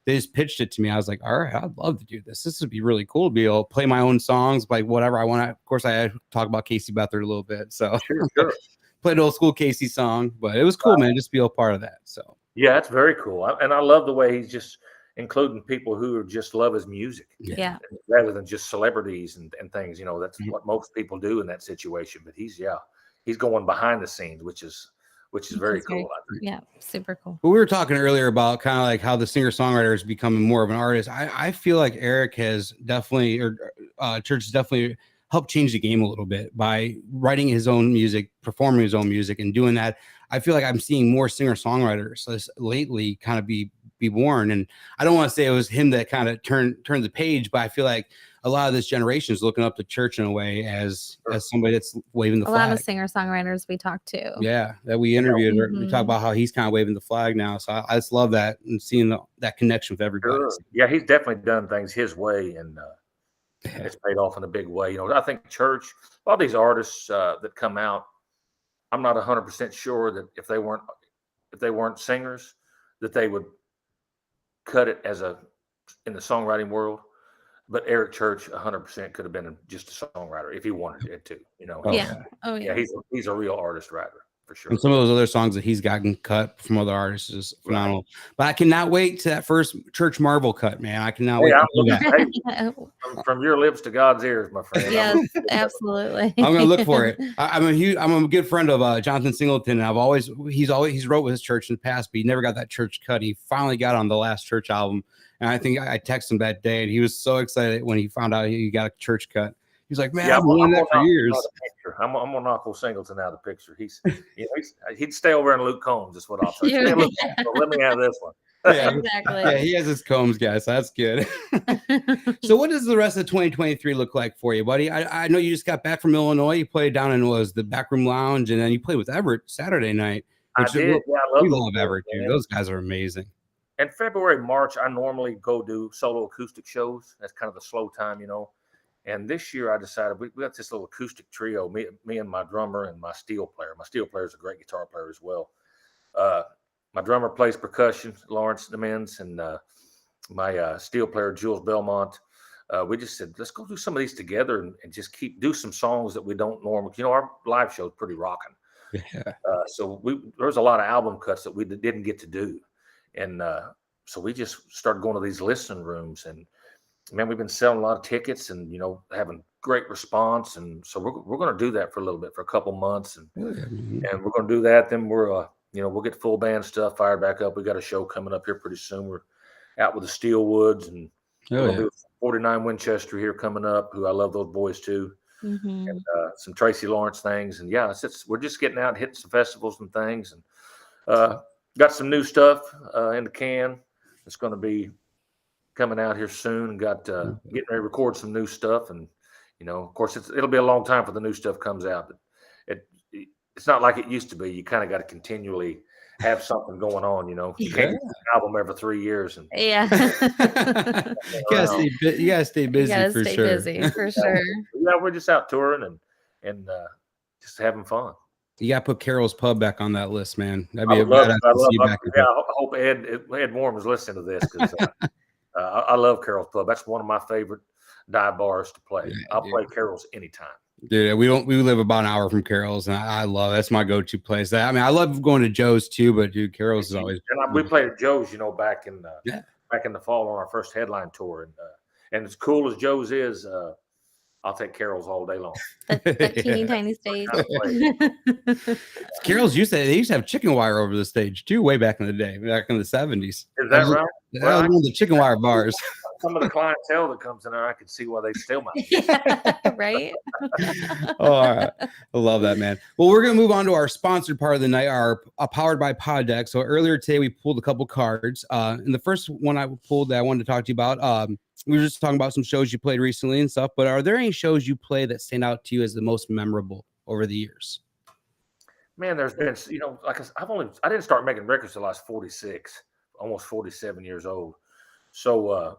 they just pitched it to me." I was like, "All right, I'd love to do this. This would be really cool to be able to play my own songs, like whatever I want." Of course, I had to talk about Casey Beathard a little bit, so
Sure.
played old school Casey song, but it was cool, man, just to be a part of that. So.
Yeah, it's very cool. And I love the way he's just including people who just love his music.
Yeah.
Rather than just celebrities and things. That's what most people do in that situation. But he's going behind the scenes, which is very cool. I think.
Yeah, super cool.
But we were talking earlier about kind of like how the singer-songwriter is becoming more of an artist. I feel like Eric has definitely, or Church has definitely helped change the game a little bit by writing his own music, performing his own music, and doing that. I feel like I'm seeing more singer-songwriters lately kind of be born. And I don't want to say it was him that kind of turned the page, but I feel like a lot of this generation is looking up to Church in a way as somebody that's waving the flag.
A lot of singer-songwriters we talked to.
Yeah, that we interviewed. We talk about how he's kind of waving the flag now. So I just love that and seeing that connection with everybody.
Sure. Yeah, he's definitely done things his way, and it's paid off in a big way. I think Church, a lot of these artists that come out, I'm not 100% sure that if they weren't singers, that they would cut it in the songwriting world. But Eric Church 100% could have been just a songwriter if he wanted it to. Yeah, he's a real artist writer for sure.
And some of those other songs that he's gotten cut from other artists is phenomenal. Right. But I cannot wait to that first Church Marvel cut, man. I cannot wait to do that.
From your lips to God's ears, my friend.
Yes, absolutely.
I'm gonna look for it. I'm a good friend of Jonathan Singleton, and he's wrote with his Church in the past, but he never got that Church cut. He finally got on the last Church album. And I think I texted him that day, and he was so excited when he found out he got a Church cut. He's like, "Man, I've wanted that for years."
I'm gonna knock old Singleton out of the picture. He'd stay over in Luke Combs. Is what I'll say. Hey, Luke, let me have this one.
Yeah, exactly. Yeah, he has his Combs, guys. So that's good. So, what does the rest of 2023 look like for you, buddy? I know you just got back from Illinois. You played down in the Backroom Lounge, and then you played with Everett Saturday night.
I did.
We love Everett, dude. Those guys are amazing.
And February, March, I normally go do solo acoustic shows. That's kind of the slow time, And this year I decided we got this little acoustic trio, me and my drummer and my steel player. My steel player is a great guitar player as well. My drummer plays percussion, Lawrence Demens, and my steel player, Jules Belmont. We just said, let's go do some of these together and just do some songs that we don't normally. Our live show is pretty rocking.
Yeah.
So there was a lot of album cuts that we didn't get to do. And so we just started going to these listening rooms, and man, we've been selling a lot of tickets and, having great response. And so we're going to do that for a little bit, for a couple months. And we're going to do that. Then we'll get full band stuff fired back up. We got a show coming up here pretty soon. We're out with the Steelwoods and 49 Winchester here coming up, who I love those boys too. Mm-hmm. And some Tracy Lawrence things. And yeah, we're just getting out and hitting some festivals and things. And got some new stuff in the can. It's going to be coming out here soon. Got getting ready to record some new stuff, and of course, it'll be a long time for the new stuff comes out. But it's not like it used to be. You kind of got to continually have something going on. You can't do an album every 3 years. And
Yeah.
you gotta stay busy for sure.
Yeah, we're just out touring and just having fun.
You got to put Carol's Pub back on that list, man. That'd
I
be
I hope Ed Warren was listening to this because I love Carol's Pub. That's one of my favorite dive bars to play. I'll play Carol's anytime.
Dude, we live about an hour from Carol's, and I love it. That's my go-to place. I mean, I love going to Joe's too, but dude, Carol's is always.
And we played at Joe's, back in the fall on our first headline tour, and as cool as Joe's is, I'll take Carol's all day long.
That teeny tiny stage.
Carol's used to have chicken wire over the stage too, way back in the day, back in the 70s.
Is that right?
That was one of the chicken wire bars.
Some of the clientele that comes in there, I can see why they steal my.
Right.
All right. I love that, man. Well, we're going to move on to our sponsored part of the night, our powered by Pod Deck. So earlier today, we pulled a couple cards. And the first one I pulled that I wanted to talk to you about, we were just talking about some shows you played recently and stuff, but are there any shows you play that stand out to you as the most memorable over the years?
Man, there's been, I didn't start making records till I was 46, almost 47 years old. So,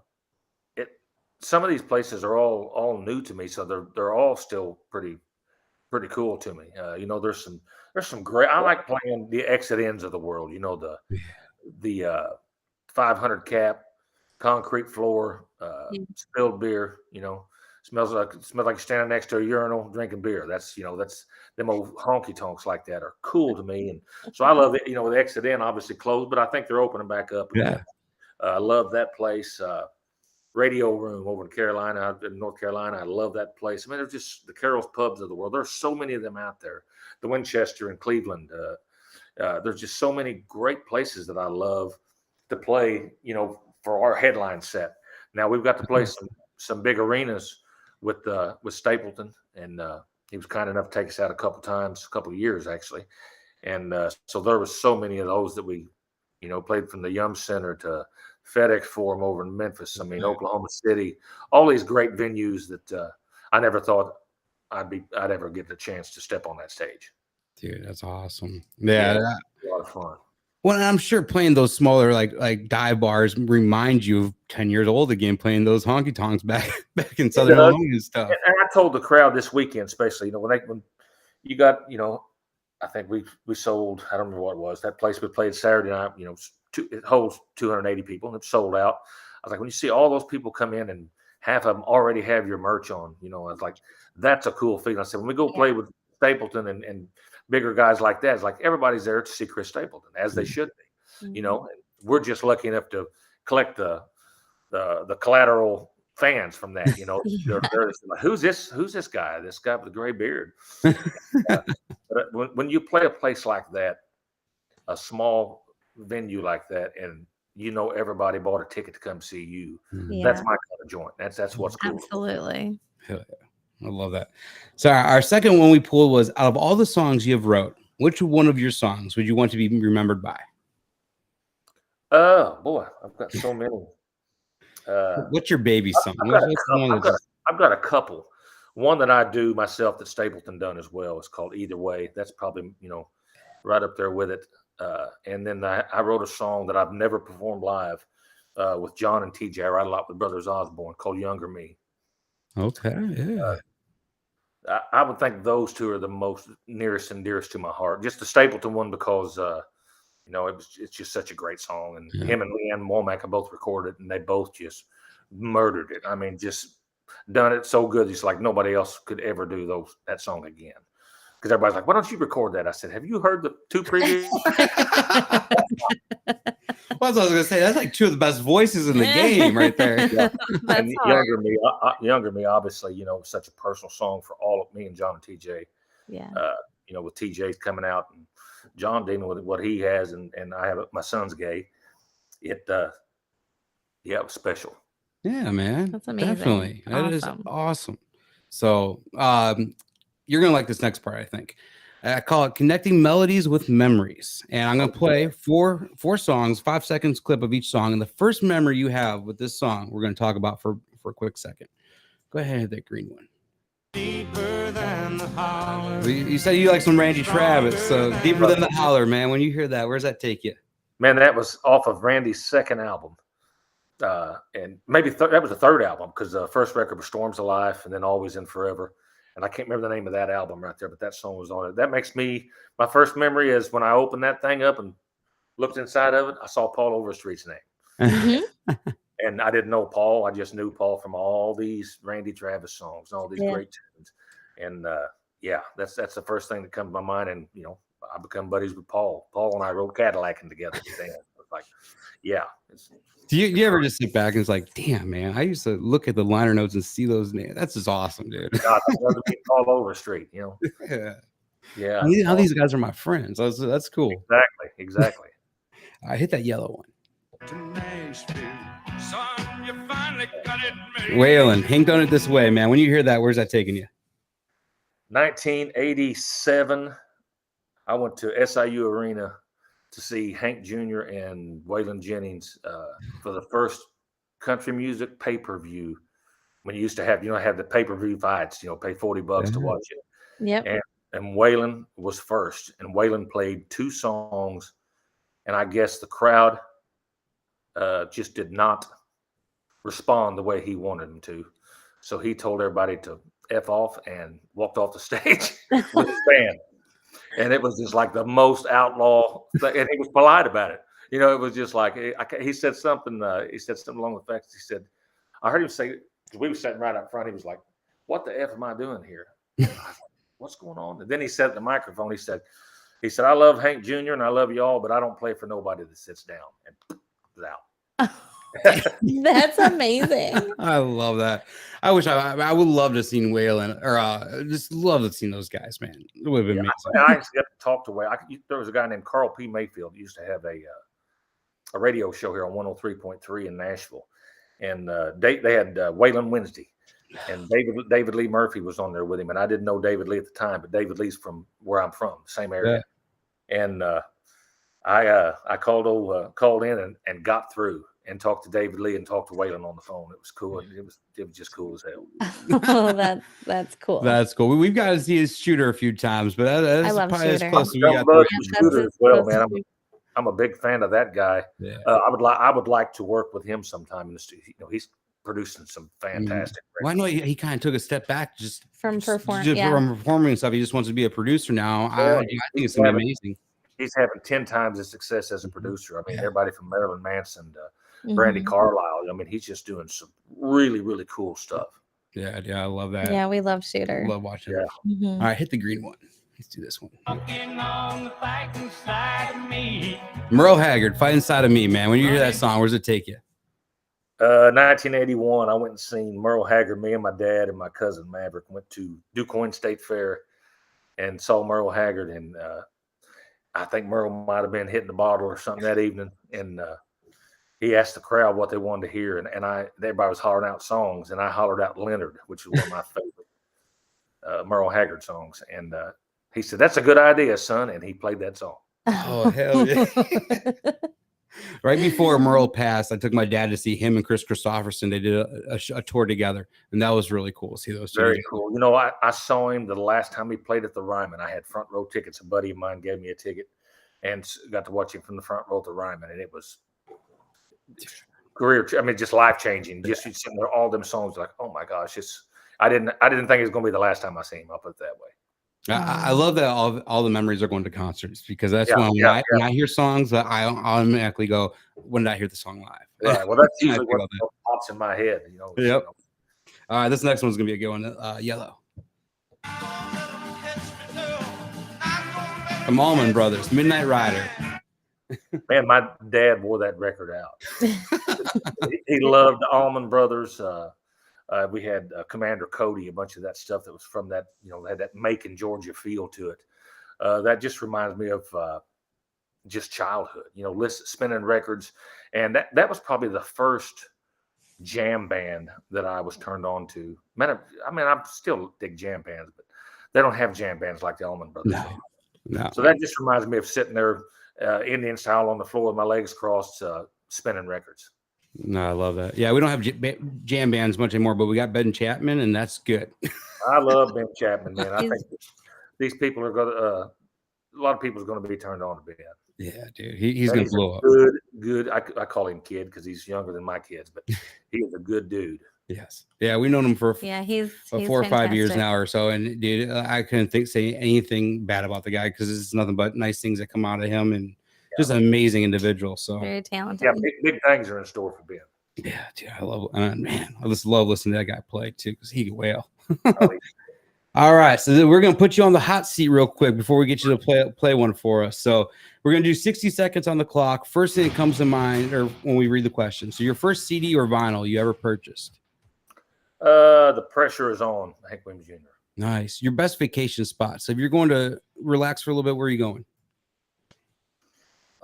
some of these places are all new to me, so they're all still pretty cool to me. There's some great. I like playing the exit ends of the world. The 500 cap, concrete floor, spilled beer. Smells like you're standing next to a urinal drinking beer. That's them old honky tonks like that are cool to me, and so I love it. The exit end obviously closed, but I think they're opening back up again. I love that place. Radio Room over in North Carolina. I love that place. I mean, they're just the Carol's Pubs of the world. There's so many of them out there. The Winchester in Cleveland. There's just so many great places that I love to play, for our headline set. Now we've got to play some big arenas with Stapleton, and he was kind enough to take us out a couple of years actually. And so there was so many of those that we, played from the Yum Center to FedEx Forum over in Memphis. I mean, Oklahoma City, all these great venues that I never thought I'd ever get the chance to step on that stage.
Dude, that's awesome. Yeah,
a lot of fun.
Well, I'm sure playing those smaller like dive bars remind you of 10 years old again, playing those honky tonks back in Southern Illinois and stuff. And
I told the crowd this weekend, especially, when you got, I think we sold, I don't remember what it was, that place we played Saturday night, it holds 280 people and it's sold out. I was like, when you see all those people come in and half of them already have your merch on, I was like, that's a cool feeling. I said, when we go play with Stapleton and bigger guys like that, it's like everybody's there to see Chris Stapleton, as they should be. We're just lucky enough to collect the collateral fans from that. They're like, who's this guy? This guy with the gray beard. But when you play a place like that, a small venue like that, and everybody bought a ticket to come see you, that's my kind of joint. That's what's cool.
Absolutely.
Hell yeah. I love that. So our second one we pulled was, out of all the songs you have wrote, which one of your songs would you want to be remembered by?
Oh boy, I've got so many.
What's your baby song?
I've got a couple. One that I do myself that Stapleton done as well. It's called Either Way. That's probably right up there with it. And then I wrote a song that I've never performed live with John and TJ. I write a lot with Brothers Osborne, called Younger Me.
Okay, yeah.
I would think those two are the most nearest and dearest to my heart. Just the Stapleton one because it's just such a great song, and him and Leanne Womack have both recorded it, and they both just murdered it. I mean, just done it so good. It's like nobody else could ever do that song again. Because everybody's like, why don't you record that? I said, have you heard the two previous?
Well, that's what I was going to say. That's like two of the best voices in the game right there.
Yeah. And Younger Me, obviously, such a personal song for all of me and John and TJ.
Yeah.
With TJ coming out and John dealing with what he has, and I have my son's gay. It was special.
Yeah, man.
That's amazing.
Definitely.
Awesome.
That is awesome. So you're going to like this next part, I think. I call it Connecting Melodies with Memories. And I'm going to play four songs, 5 seconds clip of each song. And the first memory you have with this song, we're going to talk about for a quick second. Go ahead and hit that green one. Deeper than the holler. You said you like some Randy Travis, so Deeper Than the Holler, man. When you hear that, where does that take you?
Man, that was off of Randy's second album. And maybe that was the third album, because the first record was Storms of Life and then Always and Forever. And I can't remember the name of that album right there, but that song was on it. That makes me, my first memory is when I opened that thing up and looked inside of it, I saw Paul Overstreet's name.
Mm-hmm.
And I didn't know Paul. I just knew Paul from all these Randy Travis songs and all these great tunes. And that's the first thing that comes to my mind. And, you know, I become buddies with Paul. Paul and I wrote Cadillacing together. It's like, yeah.
Do you ever just sit back and it's like, damn, man, I used to look at the liner notes and see those names. That's just awesome, dude.
God, I'd rather be Paul Overstreet, you know?
Yeah. How these guys are my friends. That's cool.
Exactly.
I hit that yellow one. Waylon, Hank Done It This Way, man. When you hear that, where's that taking you?
1987, I went to SIU Arena to see Hank Jr. and Waylon Jennings for the first country music pay-per-view. When you used to have the pay-per-view fights, you know, pay $40 to watch it.
Yep.
And Waylon was first, and Waylon played 2 songs, and I guess the crowd just did not respond the way he wanted them to. So he told everybody to F off and walked off the stage with his band. And it was just like the most outlaw thing. And he was polite about it. You know, it was just like, he said something along the facts. He said, I heard him say, because we were sitting right up front, he was like, what the F am I doing here? I was like, what's going on? And then he said at the microphone, he said, I love Hank Jr. and I love you all, but I don't play for nobody that sits down. And was out.
That's amazing.
I love that. I wish I would love to have seen Waylon, or just love to have seen those guys, man. It would have been amazing.
I actually got to talk to Waylon. There was a guy named Carl P. Mayfield who used to have a radio show here on 103.3 in Nashville. And they had Waylon Wednesday. And David Lee Murphy was on there with him. And I didn't know David Lee at the time, but David Lee's from where I'm from, same area. Yeah. And I called in and got through and talked to David Lee and talked to Waylon on the phone. It was cool. It was just cool as hell.
Oh, that's cool.
That's cool. We've got to see his Shooter a few times, but that's probably
Shooter.
as close as we got.
Shooter as well, man. I'm a big fan of that guy. Yeah. I would like to work with him sometime in the studio. You know, he's producing some fantastic.
Well, I know he kind of took a step back
from performing
and stuff. He just wants to be a producer now. I think it's gonna be amazing.
He's having 10 times his success as a producer. I mean, everybody from Marilyn Manson to Brandy Carlisle. I mean, he's just doing some really, really cool stuff.
Yeah, I love that.
Yeah, we love Shooter.
Love watching it. Mm-hmm. All right, hit the green one. Let's do this one. Merle Haggard, Fight Inside of Me, man. When you hear that song, where does it take you?
1981, I went and seen Merle Haggard. Me and my dad and my cousin Maverick went to DuQuoin State Fair and saw Merle Haggard. And I think Merle might have been hitting the bottle or something that evening. And he asked the crowd what they wanted to hear. And everybody was hollering out songs. And I hollered out Leonard, which was one of my favorite Merle Haggard songs. And he said, "That's a good idea, son." And he played that song.
Oh, hell yeah. Right before Merle passed, I took my dad to see him and Chris Christopherson. They did a tour together, and that was really cool to see those two.
Very cool. You know, I saw him the last time he played at the Ryman. I had front row tickets. A buddy of mine gave me a ticket and got to watch him from the front row at the Ryman, and it was just life-changing. Just sitting there, all them songs, like, oh my gosh, I didn't think it was going to be the last time I see him. I'll put it that way.
I love that all the memories are going to concerts, because that's when I hear songs that I automatically go, when did I hear the song live?
Right. Well, that's usually what pops in my head. You know.
Yep. All right, this next one's gonna be a good one. Yellow. From Allman Brothers, Midnight Rider.
Man, my dad wore that record out. He loved Allman Brothers. We had Commander Cody, a bunch of that stuff that was from that, had that Macon, Georgia feel to it. That just reminds me of just childhood, spinning records. And that was probably the first jam band that I was turned on to. I still dig jam bands, but they don't have jam bands like the Allman Brothers.
No.
So that just reminds me of sitting there Indian style on the floor with my legs crossed, spinning records.
No, I love that. Yeah, we don't have jam bands much anymore, but we got Ben Chapman, and that's good.
I love Ben Chapman, man. I think these people are going to, a lot of people are going to be turned on to Ben.
Yeah, dude. He's going to blow up.
Good. I call him kid because he's younger than my kids, but he is a good dude.
Yes. Yeah, we known him for
he's
4 or 5 years now or so. And dude, I couldn't say anything bad about the guy because it's nothing but nice things that come out of him, and just an amazing individual. So
very talented.
Yeah, big things are in store for Ben.
Yeah, dude, I love man. I just love listening to that guy play too because he can wail. All right, so we're gonna put you on the hot seat real quick before we get you to play one for us. So we're gonna do 60 seconds on the clock. First thing that comes to mind, or when we read the question. So your first CD or vinyl you ever purchased?
The Pressure Is On, Hank Williams Jr.
Nice. Your best vacation spot. So if you're going to relax for a little bit, where are you going?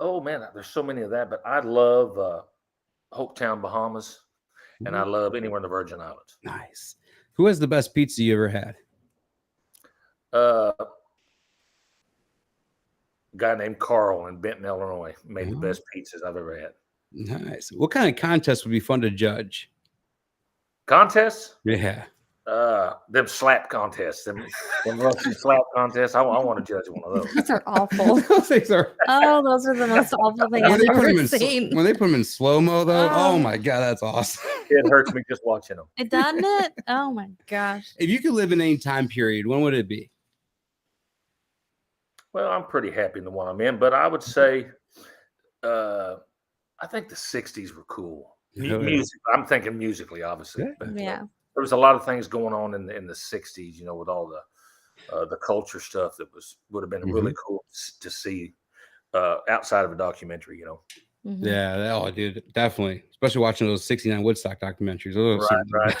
Oh man, there's so many of that, but I love Hopetown, Bahamas, and I love anywhere in the Virgin Islands.
Nice. Who has the best pizza you ever had?
A guy named Carl in Benton, Illinois, made the best pizzas I've ever had.
Nice. What kind of contest would be fun to judge?
Contests?
Yeah.
Them slap contests, them rusty slap contests. I want to judge one of those.
Those are awful.
Those things are.
Oh, those are the most awful things I've ever seen.
When they put them in slow-mo, though, oh my God, that's awesome.
It hurts me just watching them.
It doesn't it? Oh my gosh.
If you could live in any time period, when would it be?
Well, I'm pretty happy in the one I'm in, but I would say I think the 60s were cool. Music, I'm thinking musically, obviously.
Yeah.
But,
Yeah.
there was a lot of things going on in the 60s, with all the culture stuff that would have been really cool to see outside of a documentary,
Mhm.
Yeah, oh, dude, definitely. Especially watching those 69 Woodstock documentaries. Those are
Right.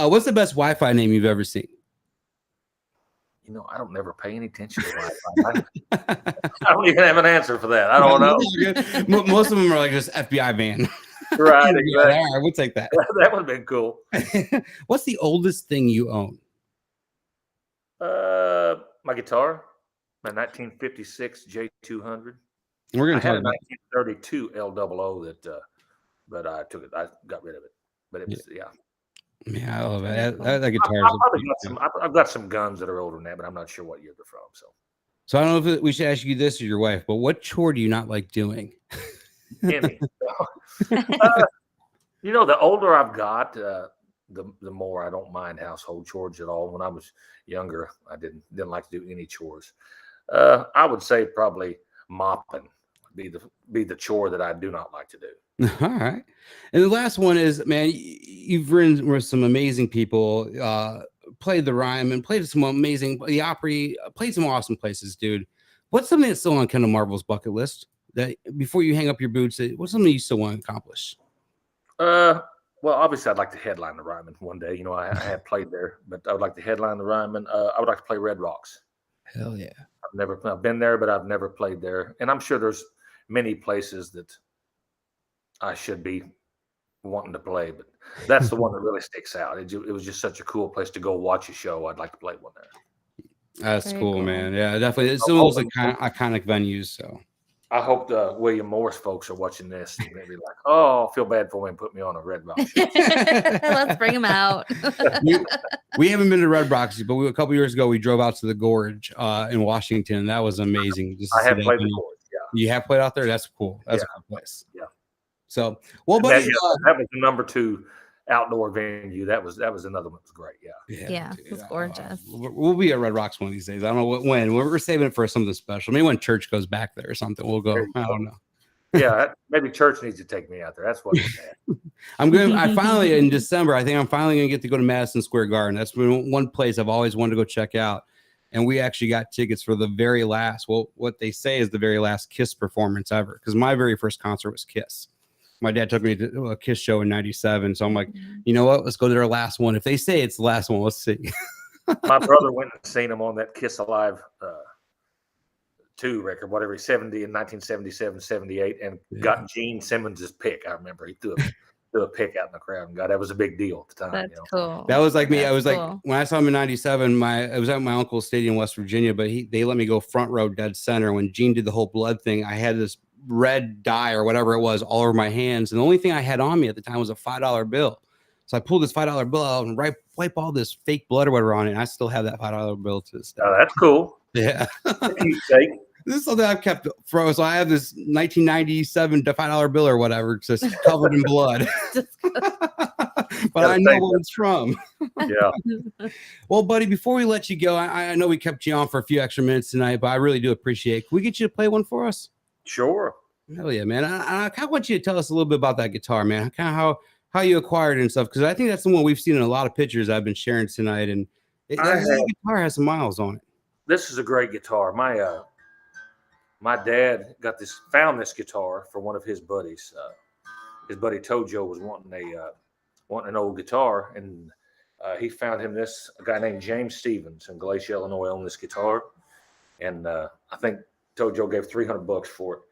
what's the best Wi-Fi name you've ever seen?
I don't never pay any attention to Wi-Fi. I don't even have an answer for that. I don't know.
Most of them are like just FBI van.
Right, exactly.
All right, we'll take that.
That would have been cool.
What's the oldest thing you own?
My guitar, my 1956 J200.
We're going
I
to
had
talk
a
about
1932 LOO but I took it. I got rid of it. But it was
Yeah, I love it. That guitar.
I've got some guns that are older than that, but I'm not sure what year they're from.
So I don't know if we should ask you this or your wife, but what chore do you not like doing?
Any. The older I've got, the more I don't mind household chores at all. When I was younger, I didn't like to do any chores. I would say probably mopping would be the chore that I do not like to do.
All right. And the last one is, man, you've written with some amazing people, played the Ryman, played some amazing, the Opry, played some awesome places, dude. What's something that's still on Kendell Marvel's bucket list that before you hang up your boots, what's something you still want to accomplish?
Well, obviously I'd like to headline the Ryman one day. I have played there, but I would like to headline the Ryman. I would like to play Red Rocks.
Hell yeah.
I've been there, but I've never played there. And I'm sure there's many places that I should be wanting to play, but that's the one that really sticks out. It was just such a cool place to go watch a show. I'd like to play one there.
That's cool, man. Yeah, definitely. It's some of those iconic venues. So
I hope the William Morris folks are watching this and they'll be like, "Oh, I feel bad for him and put me on a Red Rock show."
Let's bring him out.
we haven't been to Red Rocks, but a couple years ago we drove out to the Gorge in Washington. And that was amazing.
I have played the Gorge. Yeah,
you have played out there. That's cool. That's a cool place.
Yeah.
So, well, buddy,
that was the number 2 outdoor venue. That was another one that was great.
Yeah, it's gorgeous.
We'll be at Red Rocks one of these days. I don't know when. We're saving it for something special. Maybe when church goes back there or something, we'll go. I don't know.
Yeah, maybe church needs to take me out there. That's what it's at.
I finally in December. I think I'm finally gonna get to go to Madison Square Garden. That's been one place I've always wanted to go check out. And we actually got tickets for the very last. Well, what they say is the very last Kiss performance ever. Because my very first concert was Kiss. My dad took me to a Kiss show in '97. So I'm like, you know what? Let's go to their last one. If they say it's the last one, let's see.
My brother went and seen him on that Kiss Alive 2 record, whatever, in 1977, 78, and got Gene Simmons' pick. I remember he threw do a pick out in the crowd. And God, that was a big deal at the time.
That's cool.
That was like me.
That's
I was
cool.
like, when I saw him in '97, I was at my uncle's stadium in West Virginia, but they let me go front row dead center. When Gene did the whole blood thing, I had this red dye or whatever it was all over my hands. And the only thing I had on me at the time was a $5 bill. So I pulled this $5 bill out and wipe all this fake blood or whatever on it. And I still have that $5 bill to this day.
Oh, that's cool.
Yeah.
Keepsake.
This is something I've kept for. So I have this 1997 $5 bill or whatever, just covered in blood. But I know where it's from.
Yeah.
Well, buddy, before we let you go, I know we kept you on for a few extra minutes tonight, but I really do appreciate it. Can we get you to play one for us?
Sure.
Hell yeah, man. I kind of want you to tell us a little bit about that guitar, man. Kind of how you acquired it and stuff, because I think that's the one we've seen in a lot of pictures I've been sharing tonight, and the guitar has some miles on it. This
is a great guitar. My dad found this guitar for one of his buddies. His buddy Tojo was wanting an old guitar, and he found him a guy named James Stevens in Glacier, Illinois, owned this guitar, and I think Tojo gave $300 for it.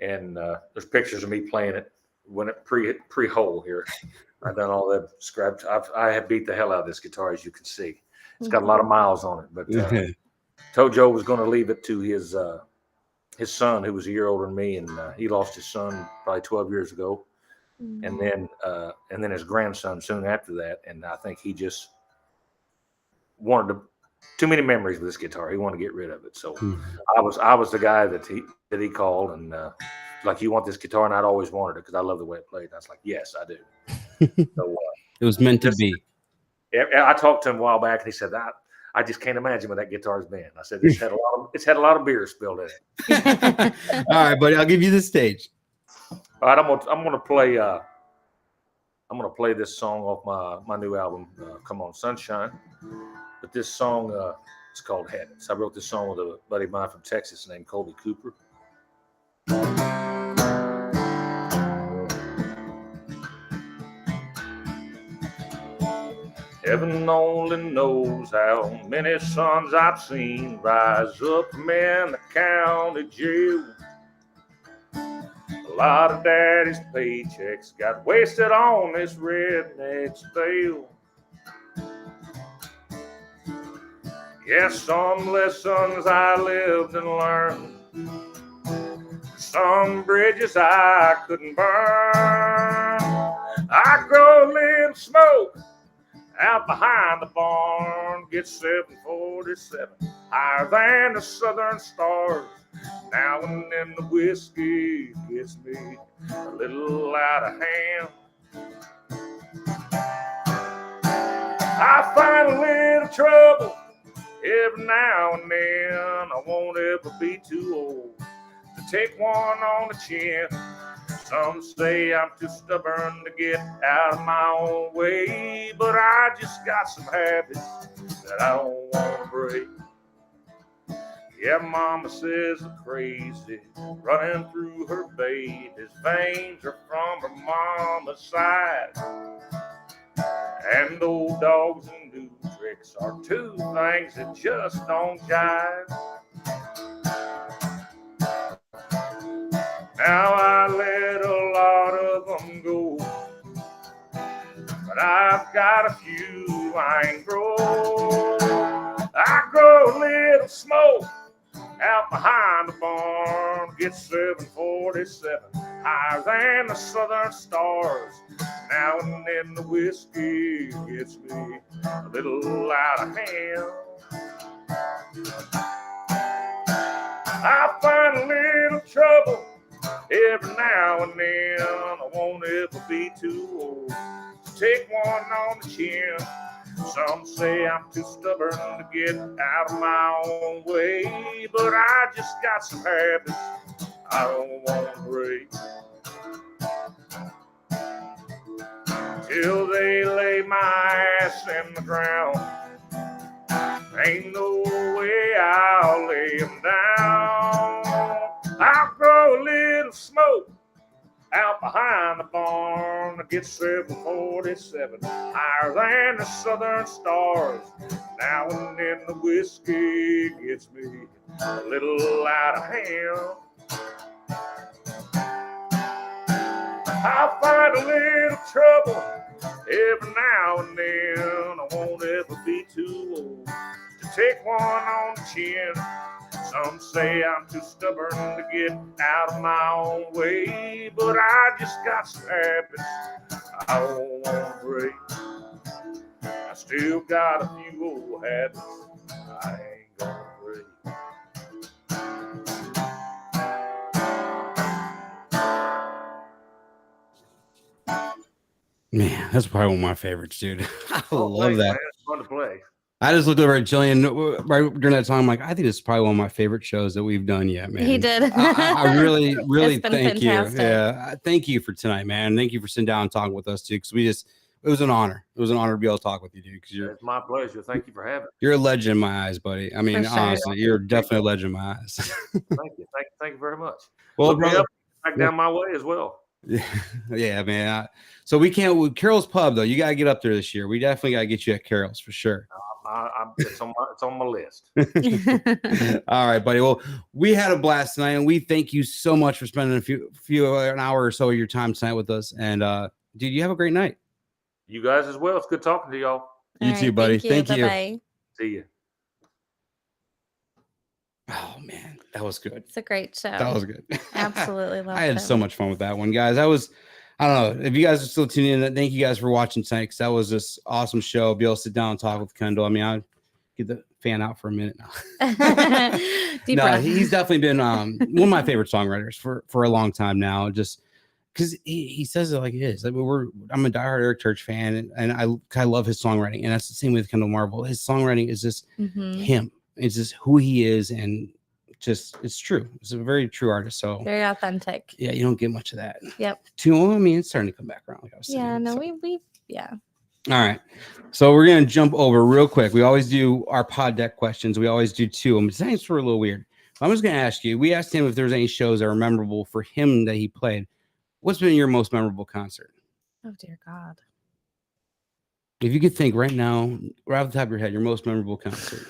And there's pictures of me playing it when it pre-hole here. I've done all that scrapped. I have beat the hell out of this guitar, as you can see. It's got a lot of miles on it, but Tojo was going to leave it to his son, who was a year older than me, and he lost his son probably 12 years ago, and then his grandson soon after that. And I think he just wanted too many memories with this guitar. He wanted to get rid of it. So I was the guy that he called, and like, you want this guitar? And I'd always wanted it because I love the way it played. And I was like, yes, I do. So
it was meant to be.
I talked to him a while back, and he said, I just can't imagine what that guitar's been. I said, it's had a lot of beer spilled in it.
All right, buddy, I'll give you the stage.
All right, I'm gonna play this song off my new album, Come On Sunshine. But this song, it's called Habits. I wrote this song with a buddy of mine from Texas named Colby Cooper. Heaven only knows how many sons I've seen rise up from in the county jail. A lot of daddy's paychecks got wasted on this redneck stale. Yes, some lessons I lived and learned, some bridges I couldn't burn. I grow a little smoke out behind the barn, get 747 higher than the southern stars. Now and then the whiskey gets me a little out of hand. I find a little trouble every now and then. I won't ever be too old to take one on the chin. Some say I'm too stubborn to get out of my own way, but I just got some habits that I don't want to break. Yeah, mama says I'm crazy, running through her baby's veins are from her mama's side. And old dogs and new tricks are two things that just don't jive. Now I let a lot of them go, but I've got a few I ain't grow. I grow a little smoke out behind the barn, get 747 higher than the southern stars. Now and then the whiskey gets me a little out of hand. I find a little trouble every now and then. I won't ever be too old to take one on the chin. Some say I'm too stubborn to get out of my own way, but I just got some habits I don't want to break. Till they lay my ass in the ground, ain't no way I'll lay them down. I'll grow a little smoke out behind the barn, I get 747 higher than the southern stars. Now and then the whiskey gets me a little out of hand. I'll find a little trouble every now and then. I won't ever be too old to take one on the chin. Some say I'm too stubborn to get out of my own way, but I just got some habits I don't want to break. I still got a few old habits I ain't gonna break.
Man, that's probably one of my favorites, dude. I love
Thanks,
that.
man. It's fun to play.
I just looked over at Jillian right during that time. I'm like, I think this is probably one of my favorite shows that we've done yet, man.
He did.
I really
It's been
thank
fantastic.
you. Yeah, thank you for tonight, man. Thank you for sitting down and talking with us, too. Because it was an honor. It was an honor to be able to talk with you, dude. Because
It's my pleasure. Thank you for having me.
you're a legend in my eyes, buddy. I mean,
For sure.
honestly, you're definitely a legend in my eyes.
Thank you. Thank you very much.
Well,
Look me
brother,
up, back down my way as well.
yeah, man. So we can't. With Carol's Pub, though, you gotta get up there this year. We definitely gotta get you at Carol's for sure.
It's on my list.
All right, buddy. Well, we had a blast tonight, and we thank you so much for spending an hour or so of your time tonight with us. And dude, you have a great night.
You guys as well. It's good talking to y'all.
You too, buddy. Thank you.
Bye-bye.
See you.
Oh man, that was good.
It's a great show.
That was good.
Absolutely loved
I had
it.
so much fun with that one, guys. I don't know if you guys are still tuning in. Thank you guys for watching tonight, because that was this awesome show. Be able to sit down and talk with Kendell. I mean, I'll get the fan out for a minute now.
Deep
No,
breath.
he's definitely been one of my favorite songwriters for a long time now. Just because he says it like it is. Like I'm a diehard Eric Church fan, and I love his songwriting, and that's the same with Kendell Marvel. His songwriting is just him. It's just who he is, and just it's true. It's a very true artist. So
Very authentic.
yeah, you don't get much of that.
Yep.
I mean, it's starting to come back around. Like I was saying.
Yeah. No,
So-
we yeah.
All right. So we're going to jump over real quick. We always do our pod deck questions. We always do two. And tonight's were a little weird. I'm just going to ask you. We asked him if there's any shows that are memorable for him that he played. What's been your most memorable concert?
Oh dear God.
If you could think right now, right off the top of your head, your most memorable concert.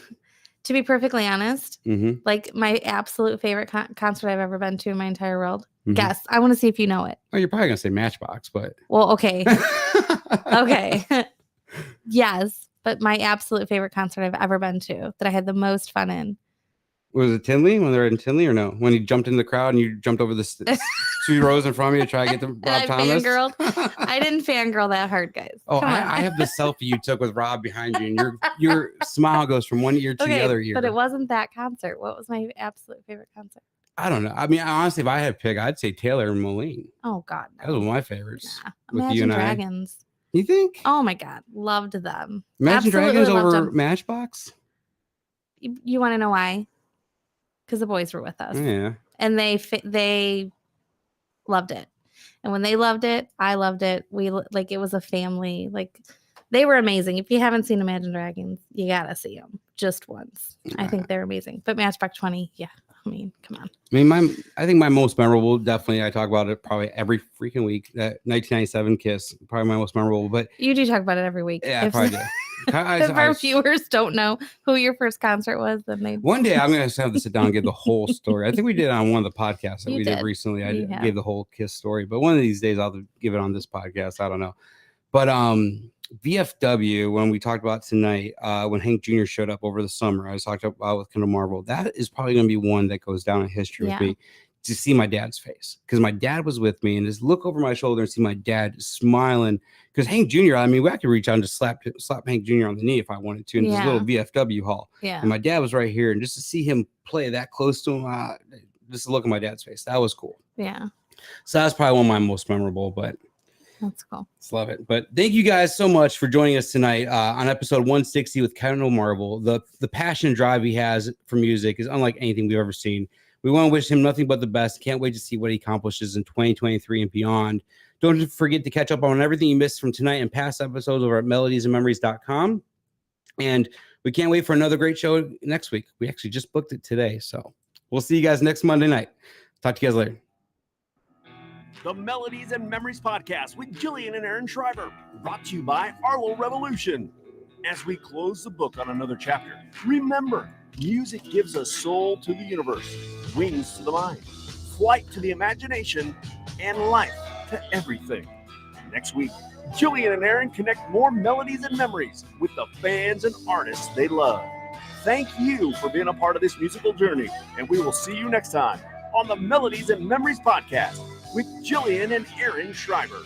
To be perfectly honest,
Mm-hmm.
like my absolute favorite concert I've ever been to in my entire world.
Mhm.
Guess. I want to see if you know it.
Well, you're probably going to say Matchbox, but.
Well, okay. Okay. Yes, but my absolute favorite concert I've ever been to that I had the most fun in.
Was it Tinley when they were in Tinley or no? When you jumped in the crowd and you jumped over the 2 rows in front of me to try to get to Rob
I
Thomas?
fangirled. I didn't fangirl that hard, guys.
Oh,
Come on.
I have the selfie you took with Rob behind you, and your smile goes from one ear to the other ear.
But it wasn't that concert. What was my absolute favorite concert?
I don't know. I mean, honestly, if I had to pick, I'd say Taylor and Moline.
Oh God, no.
That was one of my favorites.
Nah.
With
Imagine
you and
Dragons.
You think?
Oh my God, loved them.
Imagine
Absolutely
Dragons
loved
over
them.
Matchbox?
You want to know why? Because the boys were with us,
Yeah.
and they loved it. And when they loved it, I loved it. It was a family. Like they were amazing. If you haven't seen Imagine Dragons, you gotta see them just once. I think they're amazing. But Matchbox 20, yeah. I mean, come on.
I mean, I think my most memorable, definitely, I talk about it probably every freaking week. That 1997 Kiss, probably my most memorable. But
You do talk about it every week.
yeah, I
If,
probably do.
if our viewers don't know who your first concert was, then they
One day I'm going to have to sit down and give the whole story. I think we did it on one of the podcasts that
You
we did
did.
recently. I
You have.
gave the whole Kiss story, but one of these days I'll give it on this podcast. I don't know. But VFW, when we talked about tonight, when Hank Jr. showed up over the summer, I was talking about with Kendell Marvel. That is probably going to be one that goes down in history
Yeah.
with me, to see my dad's face, because my dad was with me, and just look over my shoulder and see my dad smiling. Because Hank Jr., I mean, I could reach out and just slap Hank Jr. on the knee if I wanted to in this
Yeah.
little VFW hall.
yeah.
And my dad was right here, and just to see him play that close to him, just to look at my dad's face, that was cool.
Yeah.
So that's probably one of my most memorable, but
That's cool.
just love it. But thank you guys so much for joining us tonight on episode 160 with Kendell Marvel. The passion and drive he has for music is unlike anything we've ever seen. We want to wish him nothing but the best. Can't wait to see what he accomplishes in 2023 and beyond. Don't forget to catch up on everything you missed from tonight and past episodes over at melodiesandmemories.com. And we can't wait for another great show next week. We actually just booked it today. So we'll see you guys next Monday night. Talk to you guys later.
The Melodies and Memories podcast with Jillian and Aaron Schreiber, brought to you by Arlo Revolution. As we close the book on another chapter, remember, music gives us soul to the universe, wings to the mind, flight to the imagination, and life to everything. Next week, Jillian and Aaron connect more melodies and memories with the fans and artists they love. Thank you for being a part of this musical journey, and we will see you next time on the Melodies and Memories podcast with Jillian and Aaron Schreiber.